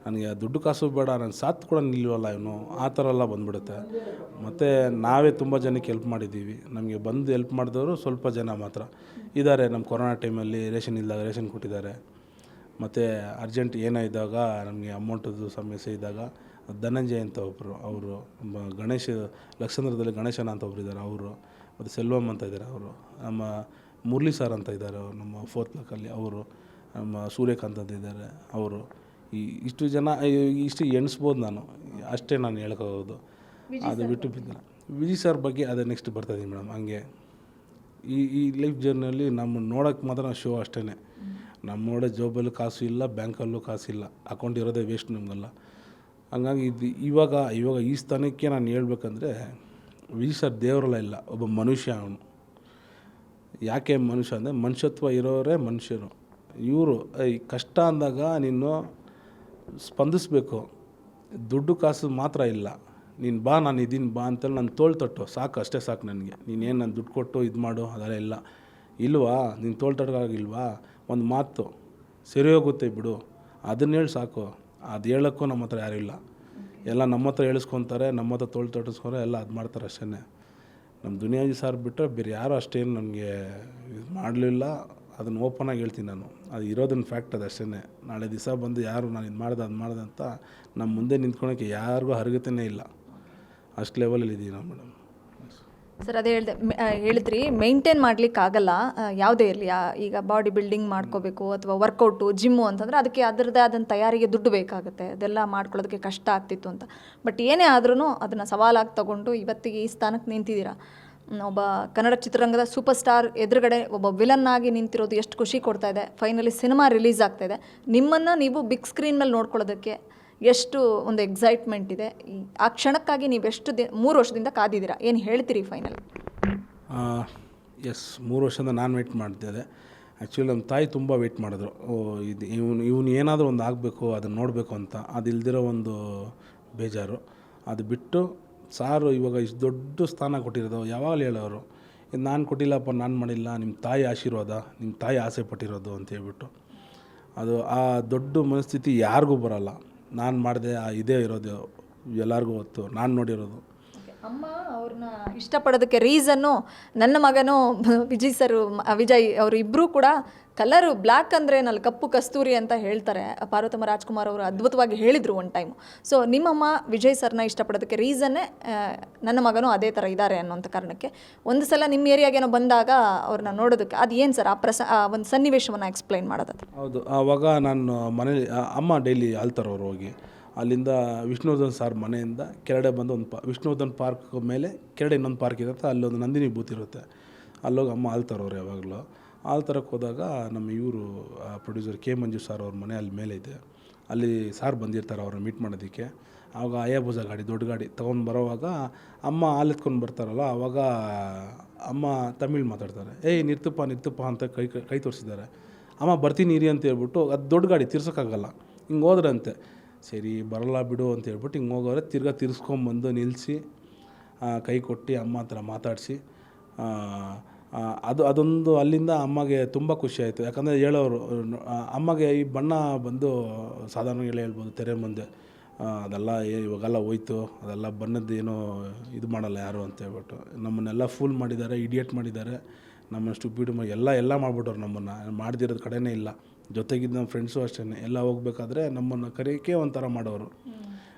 S1: ನನಗೆ ದುಡ್ಡು ಕಾಸು ಬೇಡ, ನಾನು ಸಾಥ್ ಕೂಡ ನಿಲ್ವಲ್ಲ ಇವನು, ಆ ಥರ ಎಲ್ಲ ಬಂದುಬಿಡುತ್ತೆ. ಮತ್ತು ನಾವೇ ತುಂಬ ಜನಕ್ಕೆ ಹೆಲ್ಪ್ ಮಾಡಿದ್ದೀವಿ, ನಮಗೆ ಬಂದು ಹೆಲ್ಪ್ ಮಾಡಿದವರು ಸ್ವಲ್ಪ ಜನ ಮಾತ್ರ ಇದ್ದಾರೆ. ನಮ್ಮ ಕೊರೋನಾ ಟೈಮಲ್ಲಿ ರೇಷನ್ ಇದ್ದಾಗ ರೇಷನ್ ಕೊಟ್ಟಿದ್ದಾರೆ. ಮತ್ತು ಅರ್ಜೆಂಟ್ ಏನಾಯಿದ್ದಾಗ ನಮಗೆ ಅಮೌಂಟದ್ದು ಸಮಸ್ಯೆ ಇದ್ದಾಗ ಧನಂಜಯ ಅಂತ ಒಬ್ಬರು, ಅವರು ಲಕ್ಷಂದ್ರದಲ್ಲಿ ಗಣೇಶನ ಅಂತ ಒಬ್ರು ಇದ್ದಾರೆ ಅವರು, ಮತ್ತು ಸೆಲ್ವಮ್ ಅಂತ ಇದ್ದಾರೆ ಅವರು, ನಮ್ಮ ಮುರಳಿ ಸರ್ ಅಂತ ಇದ್ದಾರೆ ಅವರು ನಮ್ಮ 4th ಬ್ಲಾಕಲ್ಲಿ ಅವರು, ನಮ್ಮ ಸೂರ್ಯಕಾಂತ್ ಅಂತ ಇದ್ದಾರೆ ಅವರು. ಇಷ್ಟು ಜನ ಇಷ್ಟು ಎಣಿಸ್ಬೋದು ನಾನು, ಅಷ್ಟೇ ನಾನು ಹೇಳ್ಕೋಬೋದು. ಅದು ಬಿಟ್ಟು ಬಿದ್ದಿಲ್ಲ. ವಿಜಯ್ ಸರ್ ಬಗ್ಗೆ ಅದೇ ನೆಕ್ಸ್ಟ್ ಬರ್ತಾಯಿದ್ದೀನಿ ಮೇಡಮ್. ಹಂಗೆ ಈ ಲೈಫ್ ಜರ್ನಿಯಲ್ಲಿ ನಮ್ಮ ನೋಡೋಕ್ಕೆ ಮಾತ್ರ ಶೋ ಅಷ್ಟೇ. ನಮ್ಮ ನೋಡೋ ಜಾಬಲ್ಲೂ ಕಾಸು ಇಲ್ಲ, ಬ್ಯಾಂಕಲ್ಲೂ ಕಾಸಿಲ್ಲ, ಅಕೌಂಟ್ ಇರೋದೇ ವೇಸ್ಟ್ ನಮಗೆಲ್ಲ. ಹಂಗಾಗಿ ಇವಾಗ ಈ ಸ್ಥಾನಕ್ಕೆ ನಾನು ಹೇಳ್ಬೇಕಂದ್ರೆ ವಿಜಯ್ ಸರ್ ದೇವರೆಲ್ಲ ಇಲ್ಲ, ಒಬ್ಬ ಮನುಷ್ಯ ಅವನು. ಯಾಕೆ ಮನುಷ್ಯ ಅಂದರೆ ಮನುಷ್ಯತ್ವ ಇರೋರೇ ಮನುಷ್ಯರು. ಇವರು ಈ ಕಷ್ಟ ಅಂದಾಗ ನೀನು ಸ್ಪಂದಿಸಬೇಕು, ದುಡ್ಡು ಕಾಸು ಮಾತ್ರ ಇಲ್ಲ. ನೀನು ಬಾ, ನಾನು ಇದ್ದೀನಿ ಬಾ ಅಂತೇಳಿ ನಾನು ತೋಳು ತಟ್ಟು ಸಾಕು, ಅಷ್ಟೇ ಸಾಕು ನನಗೆ. ನೀನೇನು ನಾನು ದುಡ್ಡು ಕೊಟ್ಟು ಇದು ಮಾಡು ಅದೆಲ್ಲ ಇಲ್ಲ. ಇಲ್ವಾ, ನೀನು ತೋಳು ತಟ್ಟೋಕ್ಕಾಗಿಲ್ವಾ, ಒಂದು ಮಾತು ಸರಿ ಹೋಗುತ್ತೆ ಬಿಡು, ಅದನ್ನ ಹೇಳಿ ಸಾಕು. ಅದು ಹೇಳೋಕ್ಕೂ ನಮ್ಮ ಹತ್ರ ಯಾರೂ ಇಲ್ಲ, ಎಲ್ಲ ನಮ್ಮ ಹತ್ರ ಹೇಳಿಸ್ಕೊತಾರೆ, ನಮ್ಮ ಹತ್ರ ತೋಳು ತಟ್ಟಿಸ್ಕೊಂಡ್ರೆ ಎಲ್ಲ ಅದು ಮಾಡ್ತಾರೆ ಅಷ್ಟೇ. ನಮ್ಮ ದುನಿಯಾ ವಿಜಯ್ ಸರ್ ಬಿಟ್ಟರೆ ಬೇರೆ ಯಾರೂ ಅಷ್ಟೇನು ನನಗೆ ಇದು ಮಾಡಲಿಲ್ಲ. ಅದನ್ನು ಓಪನಾಗಿ ಹೇಳ್ತೀನಿ ನಾನು, ಅದು ಇರೋದನ್ನ ಫ್ಯಾಕ್ಟ್, ಅದು ಅಷ್ಟೇ. ನಾಳೆ ದಿವಸ ಬಂದು ಯಾರು ನಾನು ಇದು ಮಾಡ್ದೆ ಅದು ಮಾಡಿದೆ ಅಂತ ನಮ್ಮ ಮುಂದೆ ನಿಂತ್ಕೊಳೋಕ್ಕೆ ಯಾರಿಗೂ ಅರ್ಹತೆಯೇ ಇಲ್ಲ, ಅಷ್ಟು ಲೆವೆಲಲ್ಲಿ ಇದ್ದೀವಿ ನಾವು ಮೇಡಮ್.
S2: ಸರ್ ಅದೇ ಹೇಳಿದ್ರಿ ಮೇಂಟೈನ್ ಮಾಡಲಿಕ್ಕಾಗಲ್ಲ ಯಾವುದೇ ಇರಲಿ. ಈಗ ಬಾಡಿ ಬಿಲ್ಡಿಂಗ್ ಮಾಡ್ಕೋಬೇಕು ಅಥವಾ ವರ್ಕೌಟು ಜಿಮ್ಮು ಅಂತಂದರೆ ಅದಕ್ಕೆ ಅದರದ್ದೇ ಆದಂಥ ತಯಾರಿಗೆ ದುಡ್ಡು ಬೇಕಾಗುತ್ತೆ, ಅದೆಲ್ಲ ಮಾಡ್ಕೊಳ್ಳೋದಕ್ಕೆ ಕಷ್ಟ ಆಗ್ತಿತ್ತು ಅಂತ. ಬಟ್ ಏನೇ ಆದ್ರೂ ಅದನ್ನು ಸವಾಲಾಗಿ ತಗೊಂಡು ಇವತ್ತಿಗೆ ಈ ಸ್ಥಾನಕ್ಕೆ ನಿಂತಿದ್ದೀರಾ. ಒಬ್ಬ ಕನ್ನಡ ಚಿತ್ರರಂಗದ ಸೂಪರ್ ಸ್ಟಾರ್ ಎದುರುಗಡೆ ಒಬ್ಬ ವಿಲನ್ ಆಗಿ ನಿಂತಿರೋದು ಎಷ್ಟು ಖುಷಿ ಕೊಡ್ತಾ ಇದೆ. ಫೈನಲಿ ಸಿನಿಮಾ ರಿಲೀಸ್ ಆಗ್ತಾಯಿದೆ, ನಿಮ್ಮನ್ನು ನೀವು ಬಿಗ್ ಸ್ಕ್ರೀನ್ ಮೇಲೆ ನೋಡ್ಕೊಳ್ಳೋದಕ್ಕೆ ಎಷ್ಟು ಒಂದು ಎಕ್ಸೈಟ್ಮೆಂಟ್ ಇದೆ. ಆ ಕ್ಷಣಕ್ಕಾಗಿ ನೀವು ಎಷ್ಟು 3 ವರ್ಷದಿಂದ ಕಾದಿದ್ದೀರಾ, ಏನು ಹೇಳ್ತೀರಿ ಫೈನಲ್?
S1: ಎಸ್, 3 ವರ್ಷದಿಂದ ನಾನು ವೆಯ್ಟ್ ಮಾಡ್ತಿದ್ದೆ. ಆ್ಯಕ್ಚುಲಿ ನಮ್ಮ ತಾಯಿ ತುಂಬ ವೆಯ್ಟ್ ಮಾಡಿದ್ರು. ಇವನು ಏನಾದರೂ ಒಂದು ಆಗಬೇಕು, ಅದನ್ನು ನೋಡಬೇಕು ಅಂತ. ಅದಿಲ್ದಿರೋ ಒಂದು ಬೇಜಾರು. ಅದು ಬಿಟ್ಟು ಸಾರು ಇವಾಗ ಇಷ್ಟು ದೊಡ್ಡ ಸ್ಥಾನ ಕೊಟ್ಟಿರೋದು ಯಾವಾಗಲೂ ಹೇಳೋರು, ಇದು ನಾನು ಕೊಟ್ಟಿಲ್ಲಪ್ಪ, ನಾನು ಮಾಡಿಲ್ಲ, ನಿಮ್ಮ ತಾಯಿ ಆಶೀರ್ವಾದ, ನಿಮ್ಮ ತಾಯಿ ಆಸೆ ಪಟ್ಟಿರೋದು ಅಂತ ಹೇಳ್ಬಿಟ್ಟು. ಅದು ಆ ದೊಡ್ಡ ಮನಸ್ಥಿತಿ ಯಾರಿಗೂ ಬರೋಲ್ಲ. ನಾನು ಮಾಡಿದೆ, ಇದೇ ಇರೋದು ಎಲ್ಲರಿಗೂ ಗೊತ್ತು, ನಾನು ನೋಡಿರೋದು.
S2: ಅಮ್ಮ ಅವ್ರನ್ನ ಇಷ್ಟಪಡೋದಕ್ಕೆ ರೀಸನ್ನು ನನ್ನ ಮಗನು ವಿಜಯ್ ಅವರು ಇಬ್ಬರೂ ಕೂಡ ಕಲರು ಬ್ಲ್ಯಾಕ್ ಅಂದರೆ ನಲ್ಲಿ ಕಪ್ಪು ಕಸ್ತೂರಿ ಅಂತ ಹೇಳ್ತಾರೆ. ಪಾರ್ವತಮ್ಮ ರಾಜ್ಕುಮಾರ್ ಅವರು ಅದ್ಭುತವಾಗಿ ಹೇಳಿದರು ಒಂದು ಟೈಮು. ಸೊ ನಿಮ್ಮಮ್ಮ ವಿಜಯ್ ಸರ್ನ ಇಷ್ಟಪಡೋದಕ್ಕೆ ರೀಸನ್ನೇ ನನ್ನ ಮಗನೂ ಅದೇ ಥರ ಇದ್ದಾರೆ ಅನ್ನೋಂಥ ಕಾರಣಕ್ಕೆ ಒಂದು ಸಲ ನಿಮ್ಮ ಏರಿಯಾಗೇನೋ ಬಂದಾಗ ಅವ್ರನ್ನ ನೋಡೋದಕ್ಕೆ ಅದು ಏನು ಸರ್ ಆ ಒಂದು ಸನ್ನಿವೇಶವನ್ನು ಎಕ್ಸ್ಪ್ಲೈನ್ ಮಾಡೋದು?
S1: ಹೌದು, ಆವಾಗ ನಾನು ಮನೇಲಿ ಅಮ್ಮ ಡೈಲಿ ಆಲ್ತಾರವ್ರು ಹೋಗಿ ಅಲ್ಲಿಂದ ವಿಷ್ಣುವರ್ಧನ್ ಸಾರ್ ಮನೆಯಿಂದ ಕೆಳಗಡೆ ಬಂದು ವಿಷ್ಣುವರ್ಧನ್ ಪಾರ್ಕ್ ಮೇಲೆ ಕೆಳಗಡೆ ಇನ್ನೊಂದು ಪಾರ್ಕ್ ಇರುತ್ತೆ, ಅಲ್ಲೊಂದು ನಂದಿನಿ ಬೂತ್ ಇರುತ್ತೆ. ಅಲ್ಲೋಗಿ ಅಮ್ಮ ಆಲ್ತಾರವ್ರು ಯಾವಾಗಲೂ ಆಲ್ತರಕ್ಕೆ ಹೋದಾಗ ನಮ್ಮ ಇವರು ಪ್ರೊಡ್ಯೂಸರ್ ಕೆ ಮಂಜು ಸಾರ್ ಅವ್ರ ಮನೆ ಅಲ್ಲಿ ಮೇಲೆ ಇದೆ. ಅಲ್ಲಿ ಸಾರ್ ಬಂದಿರ್ತಾರೆ ಅವ್ರನ್ನ ಮೀಟ್ ಮಾಡೋದಕ್ಕೆ. ಆವಾಗ ಅಯಾಬುಜ ಗಾಡಿ, ದೊಡ್ಡ ಗಾಡಿ ತೊಗೊಂಡು ಬರೋವಾಗ ಅಮ್ಮ ಹಾಲು ಎತ್ಕೊಂಡು ಬರ್ತಾರಲ್ಲ, ಆವಾಗ ಅಮ್ಮ ತಮಿಳ್ ಮಾತಾಡ್ತಾರೆ. ಏಯ್ ನಿರ್ತಪ್ಪ ಅಂತ ಕೈ ತೋರಿಸಿದ್ದಾರೆ. ಅಮ್ಮ ಬರ್ತೀನಿ ಇರಿ ಅಂತ ಹೇಳ್ಬಿಟ್ಟು, ಅದು ದೊಡ್ಡ ಗಾಡಿ ತಿರ್ಸೋಕ್ಕಾಗಲ್ಲ, ಹಿಂಗೆ ಹೋದ್ರಂತೆ. ಸರಿ ಬರಲ್ಲ ಬಿಡು ಅಂತ ಹೇಳ್ಬಿಟ್ಟು ಹಿಂಗೆ ಹೋಗೋರೆ, ತಿರ್ಸ್ಕೊಂಬಂದು ನಿಲ್ಲಿಸಿ ಕೈ ಕೊಟ್ಟು ಅಮ್ಮ ಹತ್ರ ಮಾತಾಡಿಸಿ ಅದೊಂದು ಅಲ್ಲಿಂದ ಅಮ್ಮಗೆ ತುಂಬ ಖುಷಿ ಆಯಿತು. ಯಾಕಂದರೆ ಹೇಳೋರು ಅಮ್ಮಗೆ ಈ ಬಣ್ಣ ಬಂದು ಸಾಧಾರಣವಾಗಿ ಹೇಳ್ಬೋದು ತೆರೆ ಮುಂದೆ ಅದೆಲ್ಲ ಇವಾಗೆಲ್ಲ ಹೋಯ್ತು, ಅದೆಲ್ಲ ಬಣ್ಣದ್ದು ಏನೋ ಇದು ಮಾಡಲ್ಲ ಯಾರು ಅಂತ ಹೇಳ್ಬಿಟ್ಟು ನಮ್ಮನ್ನೆಲ್ಲ ಫೂಲ್ ಮಾಡಿದ್ದಾರೆ, ಇಡಿಯೇಟ್ ಮಾಡಿದ್ದಾರೆ, ನಮ್ಮನ್ನು ಸ್ಟುಪಿಡ್ ಎಲ್ಲ ಮಾಡಿಬಿಟ್ಟವ್ರು. ನಮ್ಮನ್ನು ಮಾಡ್ದಿರೋದು ಕಡೆನೇ ಇಲ್ಲ. ಜೊತೆಗಿದ್ದ ನಮ್ಮ ಫ್ರೆಂಡ್ಸು ಅಷ್ಟೇ, ಎಲ್ಲ ಹೋಗ್ಬೇಕಾದ್ರೆ ನಮ್ಮನ್ನು ಕರೆಯೋಕ್ಕೆ ಒಂಥರ ಮಾಡೋರು.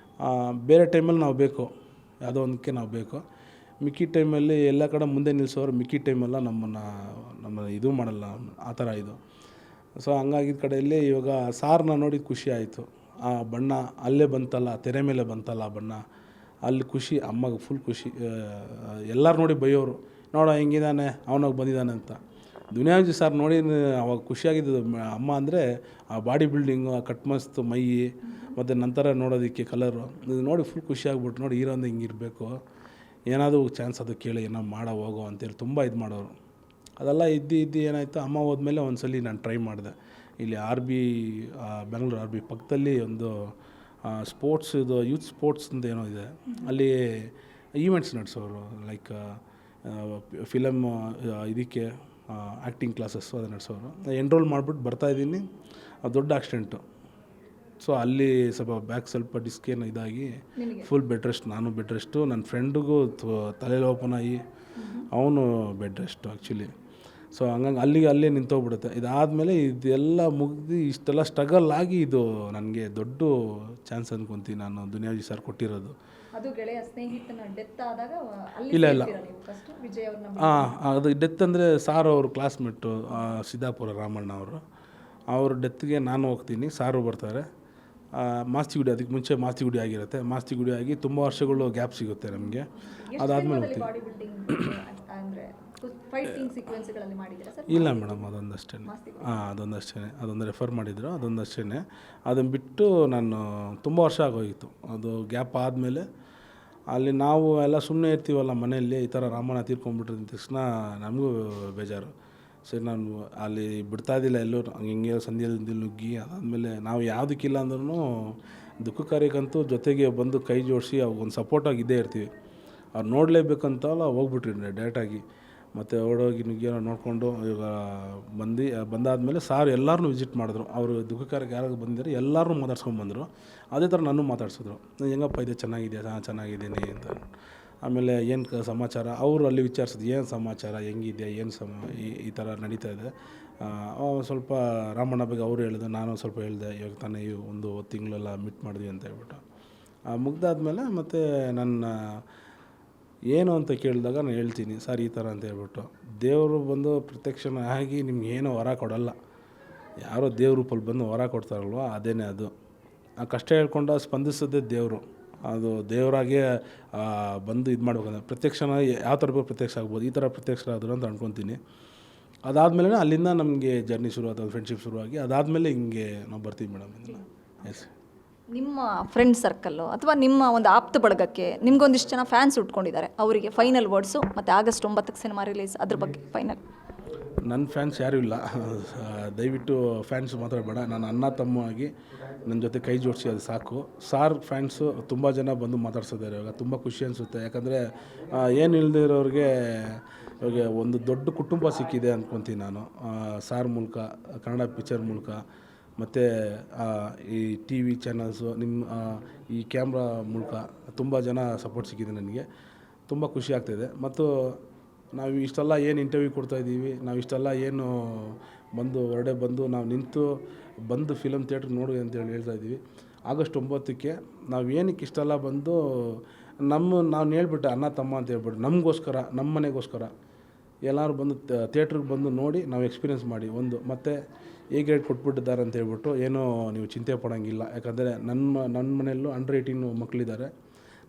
S1: ಬೇರೆ ಟೈಮಲ್ಲಿ ನಾವು ಬೇಕು, ಯಾವುದೋ ಒಂದಕ್ಕೆ ನಾವು ಬೇಕು. ಮಿಕ್ಕಿ ಟೈಮಲ್ಲಿ ಎಲ್ಲ ಕಡೆ ಮುಂದೆ ನಿಲ್ಲಿಸೋರು, ಮಿಕ್ಕಿ ಟೈಮೆಲ್ಲ ನಮ್ಮ ಇದು ಮಾಡಲ್ಲ ಆ ಥರ ಇದು. ಸೊ ಹಂಗಾಗಿದ್ದ ಕಡೆಯಲ್ಲಿ ಇವಾಗ ಸಾರನ್ನ ನೋಡಿದ ಖುಷಿ ಆಯಿತು. ಆ ಬಣ್ಣ ಅಲ್ಲೇ ಬಂತಲ್ಲ, ತೆರೆ ಮೇಲೆ ಬಂತಲ್ಲ ಆ ಬಣ್ಣ, ಅಲ್ಲಿ ಖುಷಿ ಅಮ್ಮಗೆ ಫುಲ್ ಖುಷಿ. ಎಲ್ಲರೂ ನೋಡಿ ಬೈಯೋರು, ನೋಡೋ ಹೆಂಗಿದ್ದಾನೆ ಅವನಾಗ ಬಂದಿದ್ದಾನೆ ಅಂತ. ದುನಿಯಾಜಿ ಸರ್ ನೋಡಿ ಅವಾಗ ಖುಷಿಯಾಗಿದ್ದು ಅಮ್ಮ ಅಂದರೆ ಆ ಬಾಡಿ ಬಿಲ್ಡಿಂಗು, ಆ ಕಟ್ ಮಸ್ತ್ ಮೈ, ಮತ್ತು ನಂತರ ನೋಡೋದಕ್ಕೆ ಕಲರು ಇದು ನೋಡಿ ಫುಲ್ ಖುಷಿಯಾಗ್ಬಿಟ್ಟು, ನೋಡಿ ಹೀರೋ ಅಂದ್ರೆ ಹಿಂಗಿರಬೇಕು, ಏನಾದರೂ ಚಾನ್ಸ್ ಅದು ಕೇಳಿ ಏನೋ ಹೋಗೋ ಅಂತೇಳಿ ತುಂಬ ಇದು ಮಾಡೋರು. ಅದೆಲ್ಲ ಇದ್ದು ಏನಾಯಿತು, ಅಮ್ಮ ಹೋದ್ಮೇಲೆ ಒಂದು ಸಲ ನಾನು ಟ್ರೈ ಮಾಡಿದೆ. ಇಲ್ಲಿ ಬೆಂಗಳೂರು RB ಪಕ್ಕದಲ್ಲಿ ಒಂದು ಸ್ಪೋರ್ಟ್ಸ್ ಇದು ಯೂತ್ ಸ್ಪೋರ್ಟ್ಸ್ ಅಂತ ಏನೋ ಇದೆ, ಅಲ್ಲಿ ಈವೆಂಟ್ಸ್ ನಡೆಸೋರು. ಲೈಕ್ ಫಿಲಮ್ ಇದಕ್ಕೆ ಆ್ಯಕ್ಟಿಂಗ್ ಕ್ಲಾಸಸ್ಸು ಅದು ನಡೆಸೋರು. ಎನ್ರೋಲ್ ಮಾಡಿಬಿಟ್ಟು ಬರ್ತಾಯಿದ್ದೀನಿ, ದೊಡ್ಡ ಆಕ್ಸಿಡೆಂಟು. ಸೊ ಅಲ್ಲಿ ಸ್ವಲ್ಪ ಡಿಸ್ಕ್ ಏನೋ ಇದಾಗಿ ಫುಲ್ ಬೆಡ್ ರೆಸ್ಟ್, ನಾನು ಬೆಡ್ ರೆಸ್ಟು, ನನ್ನ ಫ್ರೆಂಡಿಗೂ ತಲೆಯಲ್ಲಿ ಓಪನ್ ಆಗಿ ಅವನು ಬೆಡ್ ರೆಸ್ಟು ಆ್ಯಕ್ಚುಲಿ. ಸೊ ಹಂಗಾಗಿ ಅಲ್ಲೇ ನಿಂತೋಗ್ಬಿಡುತ್ತೆ. ಇದಾದಮೇಲೆ ಇದೆಲ್ಲ ಮುಗಿದು ಇಷ್ಟೆಲ್ಲ ಸ್ಟ್ರಗಲ್ ಆಗಿ ಇದು ನನಗೆ ದೊಡ್ಡ ಚಾನ್ಸ್ ಅಂದ್ಕೊತೀನಿ ನಾನು ದುನಿಯಾಜಿ ಸರ್ ಕೊಟ್ಟಿರೋದು.
S2: ಅದು ಗೆಳೆಯ ಸ್ನೇಹಿತನ ಡೆತ್ ಆದಾಗ
S1: ಇಲ್ಲ ಅದು ಡೆತ್ ಅಂದರೆ ಸಾರ್ ಅವರು ಕ್ಲಾಸ್ಮೇಟು ಸಿದ್ದಾಪುರ ರಾಮಣ್ಣ ಅವ್ರ ಡೆತ್ಗೆ ನಾನು ಹೋಗ್ತೀನಿ, ಸಾರು ಬರ್ತಾರೆ. ಮಾಸ್ತಿಗುಡಿ, ಅದಕ್ಕೆ ಮುಂಚೆ ಮಾಸ್ತಿಗುಡಿ ಆಗಿರುತ್ತೆ. ಮಾಸ್ತಿಗುಡಿ ಆಗಿ ತುಂಬ ವರ್ಷಗಳು ಗ್ಯಾಪ್ ಸಿಗುತ್ತೆ ನಮಗೆ. ಅದಾದಮೇಲೆ ಹೋಗ್ತೀವಿ. ಇಲ್ಲ ಮೇಡಮ್, ಅದೊಂದಷ್ಟೇ. ಅದೊಂದು ರೆಫರ್ ಮಾಡಿದ್ರು, ಅದೊಂದಷ್ಟೇ. ಅದನ್ನು ಬಿಟ್ಟು ನಾನು ತುಂಬ ವರ್ಷ ಆಗೋಗಿತ್ತು. ಅದು ಗ್ಯಾಪ್ ಆದಮೇಲೆ ಅಲ್ಲಿ ನಾವು ಎಲ್ಲ ಸುಮ್ಮನೆ ಇರ್ತೀವಲ್ಲ ಮನೆಯಲ್ಲಿ, ಈ ಥರ ರಾಮಣ್ಣ ತೀರ್ಕೊಂಡ್ಬಿಟ್ರೆ ತಕ್ಷಣ ನಮಗೂ ಬೇಜಾರು. ಸರಿ, ನಾನು ಅಲ್ಲಿ ಬಿಡ್ತಾಯಿದ್ದಿಲ್ಲ ಎಲ್ಲೂ, ಹಿಂಗೆ ಸಂಧ್ಯದಲ್ಲಿ ನುಗ್ಗಿ. ಅದಾದಮೇಲೆ ನಾವು ಯಾವುದಕ್ಕಿಲ್ಲ ಅಂದ್ರೂ ದುಃಖ ಕಾರ್ಯಕ್ಕಂತೂ ಜೊತೆಗೆ ಬಂದು ಕೈ ಜೋಡಿಸಿ ಅವ್ರಿಗೊಂದು ಸಪೋರ್ಟಾಗಿ ಇದ್ದೇ ಇರ್ತೀವಿ. ಅವ್ರು ನೋಡಲೇಬೇಕಂತಲ್ಲ ಹೋಗ್ಬಿಟ್ರಿ ಡೈರೆಕ್ಟಾಗಿ. ಮತ್ತು ಓಡೋಗಿ ನುಗ್ಗಿಯೋ ನೋಡಿಕೊಂಡು ಇವಾಗ ಬಂದಾದಮೇಲೆ ಸಾರ್ ಎಲ್ಲರನ್ನೂ ವಿಸಿಟ್ ಮಾಡಿದ್ರು. ಅವರು ದುಃಖ ಕಾರ್ಯಕ್ಕೆ ಯಾರು ಬಂದಿದ್ದಾರೆ ಎಲ್ಲರೂ ಮಾತಾಡ್ಸ್ಕೊಂಡ್ಬಂದರು. ಅದೇ ಥರ ನನ್ನೂ ಮಾತಾಡ್ಸಿದ್ರು, ಹೆಂಗಪ್ಪ ಇದೆ, ಚೆನ್ನಾಗಿದೆಯಾ? ಚೆನ್ನಾಗಿದ್ದೀನಿ ಅಂತ. ಆಮೇಲೆ ಏನು ಸಮಾಚಾರ, ಅವರು ಅಲ್ಲಿ ವಿಚಾರಿಸಿದ್ರು, ಏನು ಸಮಾಚಾರ, ಹೆಂಗಿದೆಯಾ, ಏನು ಈ ಥರ ನಡೀತಾ ಇದೆ. ಸ್ವಲ್ಪ ರಾಮಣ್ಣ ಬಗ್ಗೆ ಅವರು ಹೇಳಿದ್ರು, ನಾನು ಸ್ವಲ್ಪ ಹೇಳಿದೆ, ಇವಾಗ ತಾನೇ ಒಂದು ತಿಂಗಳೆಲ್ಲ ಮೀಟ್ ಮಾಡಿದ್ವಿ ಅಂತ ಹೇಳ್ಬಿಟ್ಟು. ಮುಗ್ದಾದ್ಮೇಲೆ ಮತ್ತು ನನ್ನ ಏನು ಅಂತ ಕೇಳಿದಾಗ ನಾನು ಹೇಳ್ತೀನಿ, ಸರ್ ಈ ಥರ ಅಂತ ಹೇಳ್ಬಿಟ್ಟು. ದೇವರು ಬಂದು ಪ್ರತ್ಯಕ್ಷನ ಆಗಿ ನಿಮ್ಗೆ ಏನೋ ವರ ಕೊಡಲ್ಲ, ಯಾರೋ ದೇವ್ರ ರೂಪಲ್ಲಿ ಬಂದು ವರ ಕೊಡ್ತಾರಲ್ವ, ಅದೇನೇ ಅದು. ಆ ಕಷ್ಟ ಹೇಳ್ಕೊಂಡು ಸ್ಪಂದಿಸೋದೇ ದೇವರು. ಅದು ದೇವರಾಗೆ ಬಂದು ಇದು ಮಾಡ್ಬೇಕಂದ್ರೆ ಪ್ರತ್ಯಕ್ಷನ ಯಾವ ಥರ ಬೇಕು ಪ್ರತ್ಯಕ್ಷ ಆಗ್ಬೋದು, ಈ ಥರ ಪ್ರತ್ಯಕ್ಷ ಆದರು ಅಂತ ಅಂದ್ಕೊತೀನಿ. ಅದಾದಮೇಲೆ ಅಲ್ಲಿಂದ ನಮಗೆ ಜರ್ನಿ ಶುರುವಾದ, ಫ್ರೆಂಡ್ಶಿಪ್ ಶುರುವಾಗಿ ಅದಾದಮೇಲೆ ಹಿಂಗೆ ನಾವು ಬರ್ತೀವಿ ಮೇಡಮ್. ಎಸ್,
S2: ನಿಮ್ಮ ಫ್ರೆಂಡ್ ಸರ್ಕಲ್ಲು ಅಥವಾ ನಿಮ್ಮ ಒಂದು ಆಪ್ತ ಬಳಗಕ್ಕೆ ನಿಮ್ಗೊಂದಿಷ್ಟು ಜನ ಫ್ಯಾನ್ಸ್ ಉಟ್ಕೊಂಡಿದ್ದಾರೆ, ಅವರಿಗೆ ಫೈನಲ್ ವರ್ಡ್ಸು, ಮತ್ತು August 9 ಸಿನಿಮಾ ರಿಲೀಸ್, ಅದ್ರ ಬಗ್ಗೆ ಫೈನಲ್.
S1: ನನ್ನ ಫ್ಯಾನ್ಸ್ ಯಾರೂ ಇಲ್ಲ, ದಯವಿಟ್ಟು ಫ್ಯಾನ್ಸ್ ಮಾತಾಡಬೇಡ. ನಾನು ಅಣ್ಣ ತಮ್ಮ ಆಗಿ ನನ್ನ ಜೊತೆ ಕೈ ಜೋಡಿಸಿ ಅದು ಸಾಕು. ಸಾರ್ ಫ್ಯಾನ್ಸು ತುಂಬ ಜನ ಬಂದು ಮಾತಾಡ್ಸಿದ್ದಾರೆ ಇವಾಗ, ತುಂಬ ಖುಷಿ ಅನಿಸುತ್ತೆ. ಯಾಕಂದರೆ ಏನು ಇಲ್ದಿರೋರಿಗೆ ಇವಾಗ ಒಂದು ದೊಡ್ಡ ಕುಟುಂಬ ಸಿಕ್ಕಿದೆ ಅಂದ್ಕೊತೀನಿ ನಾನು. ಸಾರ್ ಮೂಲಕ, ಕನ್ನಡ ಪಿಕ್ಚರ್ ಮೂಲಕ, ಮತ್ತು ಈ TV ಚಾನಲ್ಸು, ಈ ಕ್ಯಾಮ್ರಾ ಮೂಲಕ ತುಂಬ ಜನ ಸಪೋರ್ಟ್ ಸಿಕ್ಕಿದೆ ನನಗೆ. ತುಂಬ ಖುಷಿ ಆಗ್ತಾಯಿದೆ. ಮತ್ತು ನಾವು ಇಷ್ಟೆಲ್ಲ ಏನು ಇಂಟರ್ವ್ಯೂ ಕೊಡ್ತಾಯಿದ್ದೀವಿ, ನಾವು ಇಷ್ಟೆಲ್ಲ ಏನು ಹೊರಡೆ ಬಂದು ನಾವು ನಿಂತು ಬಂದು ಫಿಲಮ್ ಥಿಯೇಟ್ರಿಗೆ ನೋಡಿ ಅಂತೇಳಿ ಹೇಳ್ತಾಯಿದ್ದೀವಿ. August 9ಕ್ಕೆ ನಾವು ಏನಕ್ಕೆ ಇಷ್ಟೆಲ್ಲ ಬಂದು ನಾನು ಹೇಳ್ಬಿಟ್ಟೆ ಅಣ್ಣ ತಮ್ಮ ಅಂತ ಹೇಳ್ಬಿಟ್ಟು, ನಮಗೋಸ್ಕರ, ನಮ್ಮ ಮನೆಗೋಸ್ಕರ ಎಲ್ಲರೂ ಬಂದು ಥಿಯೇಟ್ರಿಗೆ ಬಂದು ನೋಡಿ ನಾವು ಎಕ್ಸ್ಪೀರಿಯೆನ್ಸ್ ಮಾಡಿ ಒಂದು, ಮತ್ತು A ಗ್ರೇಡ್ ಕೊಟ್ಬಿಟ್ಟಿದ್ದಾರೆ ಅಂತ ಹೇಳ್ಬಿಟ್ಟು ಏನೋ ನೀವು ಚಿಂತೆ ಪಡೋಂಗಿಲ್ಲ. ಯಾಕಂದರೆ ನನ್ನ ಮನೆಯಲ್ಲೂ ಅಂಡರ್ 18 ಮಕ್ಕಳಿದ್ದಾರೆ.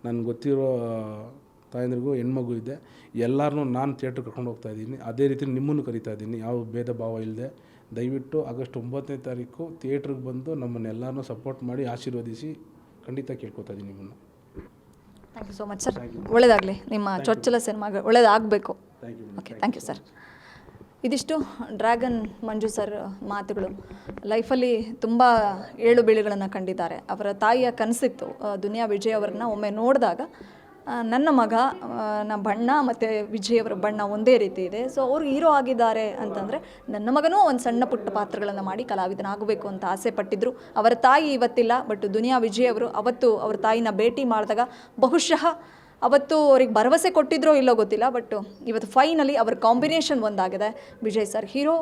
S1: ನನಗೆ ಗೊತ್ತಿರೋ ತಾಯಂದ್ರಿಗೂ ಹೆಣ್ಮಗು ಇದೆ. ಎಲ್ಲರನ್ನೂ ನಾನು ಥಿಯೇಟ್ರಿಗೆ ಕರ್ಕೊಂಡು ಹೋಗ್ತಾಯಿದ್ದೀನಿ. ಅದೇ ರೀತಿ ನಿಮ್ಮನ್ನು ಕರಿತಾ ಇದ್ದೀನಿ, ಯಾವ ಭೇದ ಭಾವ ಇಲ್ಲದೆ. ದಯವಿಟ್ಟು August 9ನೇ ತಾರೀಕು ಥಿಯೇಟ್ರಿಗೆ ಬಂದು ನಮ್ಮನ್ನೆಲ್ಲರನ್ನೂ ಸಪೋರ್ಟ್ ಮಾಡಿ ಆಶೀರ್ವದಿಸಿ ಖಂಡಿತ ಕೇಳ್ಕೊತಾ ಇದ್ದೀನಿ ನಿಮ್ಮನ್ನು.
S2: Thank you so much sir. ಒಳ್ಳೆಯದಾಗಲಿ, ನಿಮ್ಮ ಚೊಚ್ಚಲ ಸಿನಿಮಾಗೆ ಒಳ್ಳೆಯದಾಗಬೇಕು. Okay, thank you sir. ಇದಿಷ್ಟು ಡ್ರ್ಯಾಗನ್ ಮಂಜು ಸರ್ ಮಾತುಗಳು. ಲೈಫಲ್ಲಿ ತುಂಬ ಏಳು ಬೀಳುಗಳನ್ನು ಕಂಡಿದ್ದಾರೆ. ಅವರ ತಾಯಿಯ ಕನಸಿತ್ತು ದುನಿಯಾ ವಿಜಯ್ ಅವರನ್ನ ಒಮ್ಮೆ ನೋಡಿದಾಗ ನನ್ನ ಮಗ ಬಣ್ಣ ಮತ್ತು ವಿಜಯ್ ಅವರ ಬಣ್ಣ ಒಂದೇ ರೀತಿ ಇದೆ. ಸೊ ಅವರು ಹೀರೋ ಆಗಿದ್ದಾರೆ ಅಂತಂದರೆ ನನ್ನ ಮಗನೂ ಒಂದು ಸಣ್ಣ ಪುಟ್ಟ ಪಾತ್ರಗಳನ್ನು ಮಾಡಿ ಕಲಾವಿದನಾಗಬೇಕು ಅಂತ ಆಸೆ ಪಟ್ಟಿದ್ದರು. ಅವರ ತಾಯಿ ಇವತ್ತಿಲ್ಲ, ಬಟ್ ದುನಿಯಾ ವಿಜಯ್ ಅವರು ಅವತ್ತು ಅವ್ರ ತಾಯಿನ ಭೇಟಿ ಮಾಡಿದಾಗ ಬಹುಶಃ ಅವತ್ತು ಅವ್ರಿಗೆ ಭರವಸೆ ಕೊಟ್ಟಿದ್ರೋ ಇಲ್ಲೋ ಗೊತ್ತಿಲ್ಲ, ಬಟ್ ಇವತ್ತು ಫೈನಲಿ ಅವರ ಕಾಂಬಿನೇಷನ್ ಒಂದಾಗಿದೆ. ವಿಜಯ್ ಸರ್ ಹೀರೋ,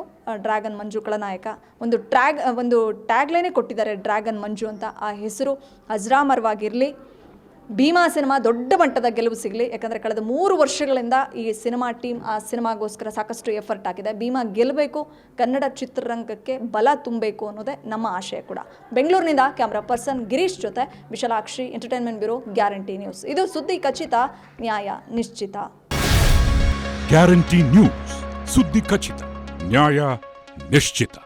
S2: ಡ್ರ್ಯಾಗನ್ ಮಂಜು ಖಳನಾಯಕ. ಒಂದು ಟ್ಯಾಗ್ಲೈನೇ ಕೊಟ್ಟಿದ್ದಾರೆ ಡ್ರ್ಯಾಗನ್ ಮಂಜು ಅಂತ. ಆ ಹೆಸರು ಅಜರಾಮರವಾಗಿರಲಿ. ಭೀಮಾ ಸಿನಿಮಾ ದೊಡ್ಡ ಮಟ್ಟದ ಗೆಲುವು ಸಿಗಲಿ. ಯಾಕಂದರೆ ಕಳೆದ 3 ವರ್ಷಗಳಿಂದ ಈ ಸಿನಿಮಾ ಟೀಮ್ ಆ ಸಿನಿಮಾಗೋಸ್ಕರ ಸಾಕಷ್ಟು ಎಫರ್ಟ್ ಹಾಕಿದೆ. ಭೀಮಾ ಗೆಲ್ಲಬೇಕು, ಕನ್ನಡ ಚಿತ್ರರಂಗಕ್ಕೆ ಬಲ ತುಂಬಬೇಕು ಅನ್ನೋದೇ ನಮ್ಮ ಆಶಯ ಕೂಡ. ಬೆಂಗಳೂರಿನಿಂದ ಕ್ಯಾಮ್ರಾ ಪರ್ಸನ್ ಗಿರೀಶ್ ಜೊತೆ Vishalakshi, entertainment bureau, guarantee news. ಇದು ಸುದ್ದಿ ಖಚಿತ, ನ್ಯಾಯ ನಿಶ್ಚಿತ.
S3: ಗ್ಯಾರಂಟಿ ನ್ಯೂಸ್, ಸುದ್ದಿ ಖಚಿತ, ನ್ಯಾಯ ನಿಶ್ಚಿತ.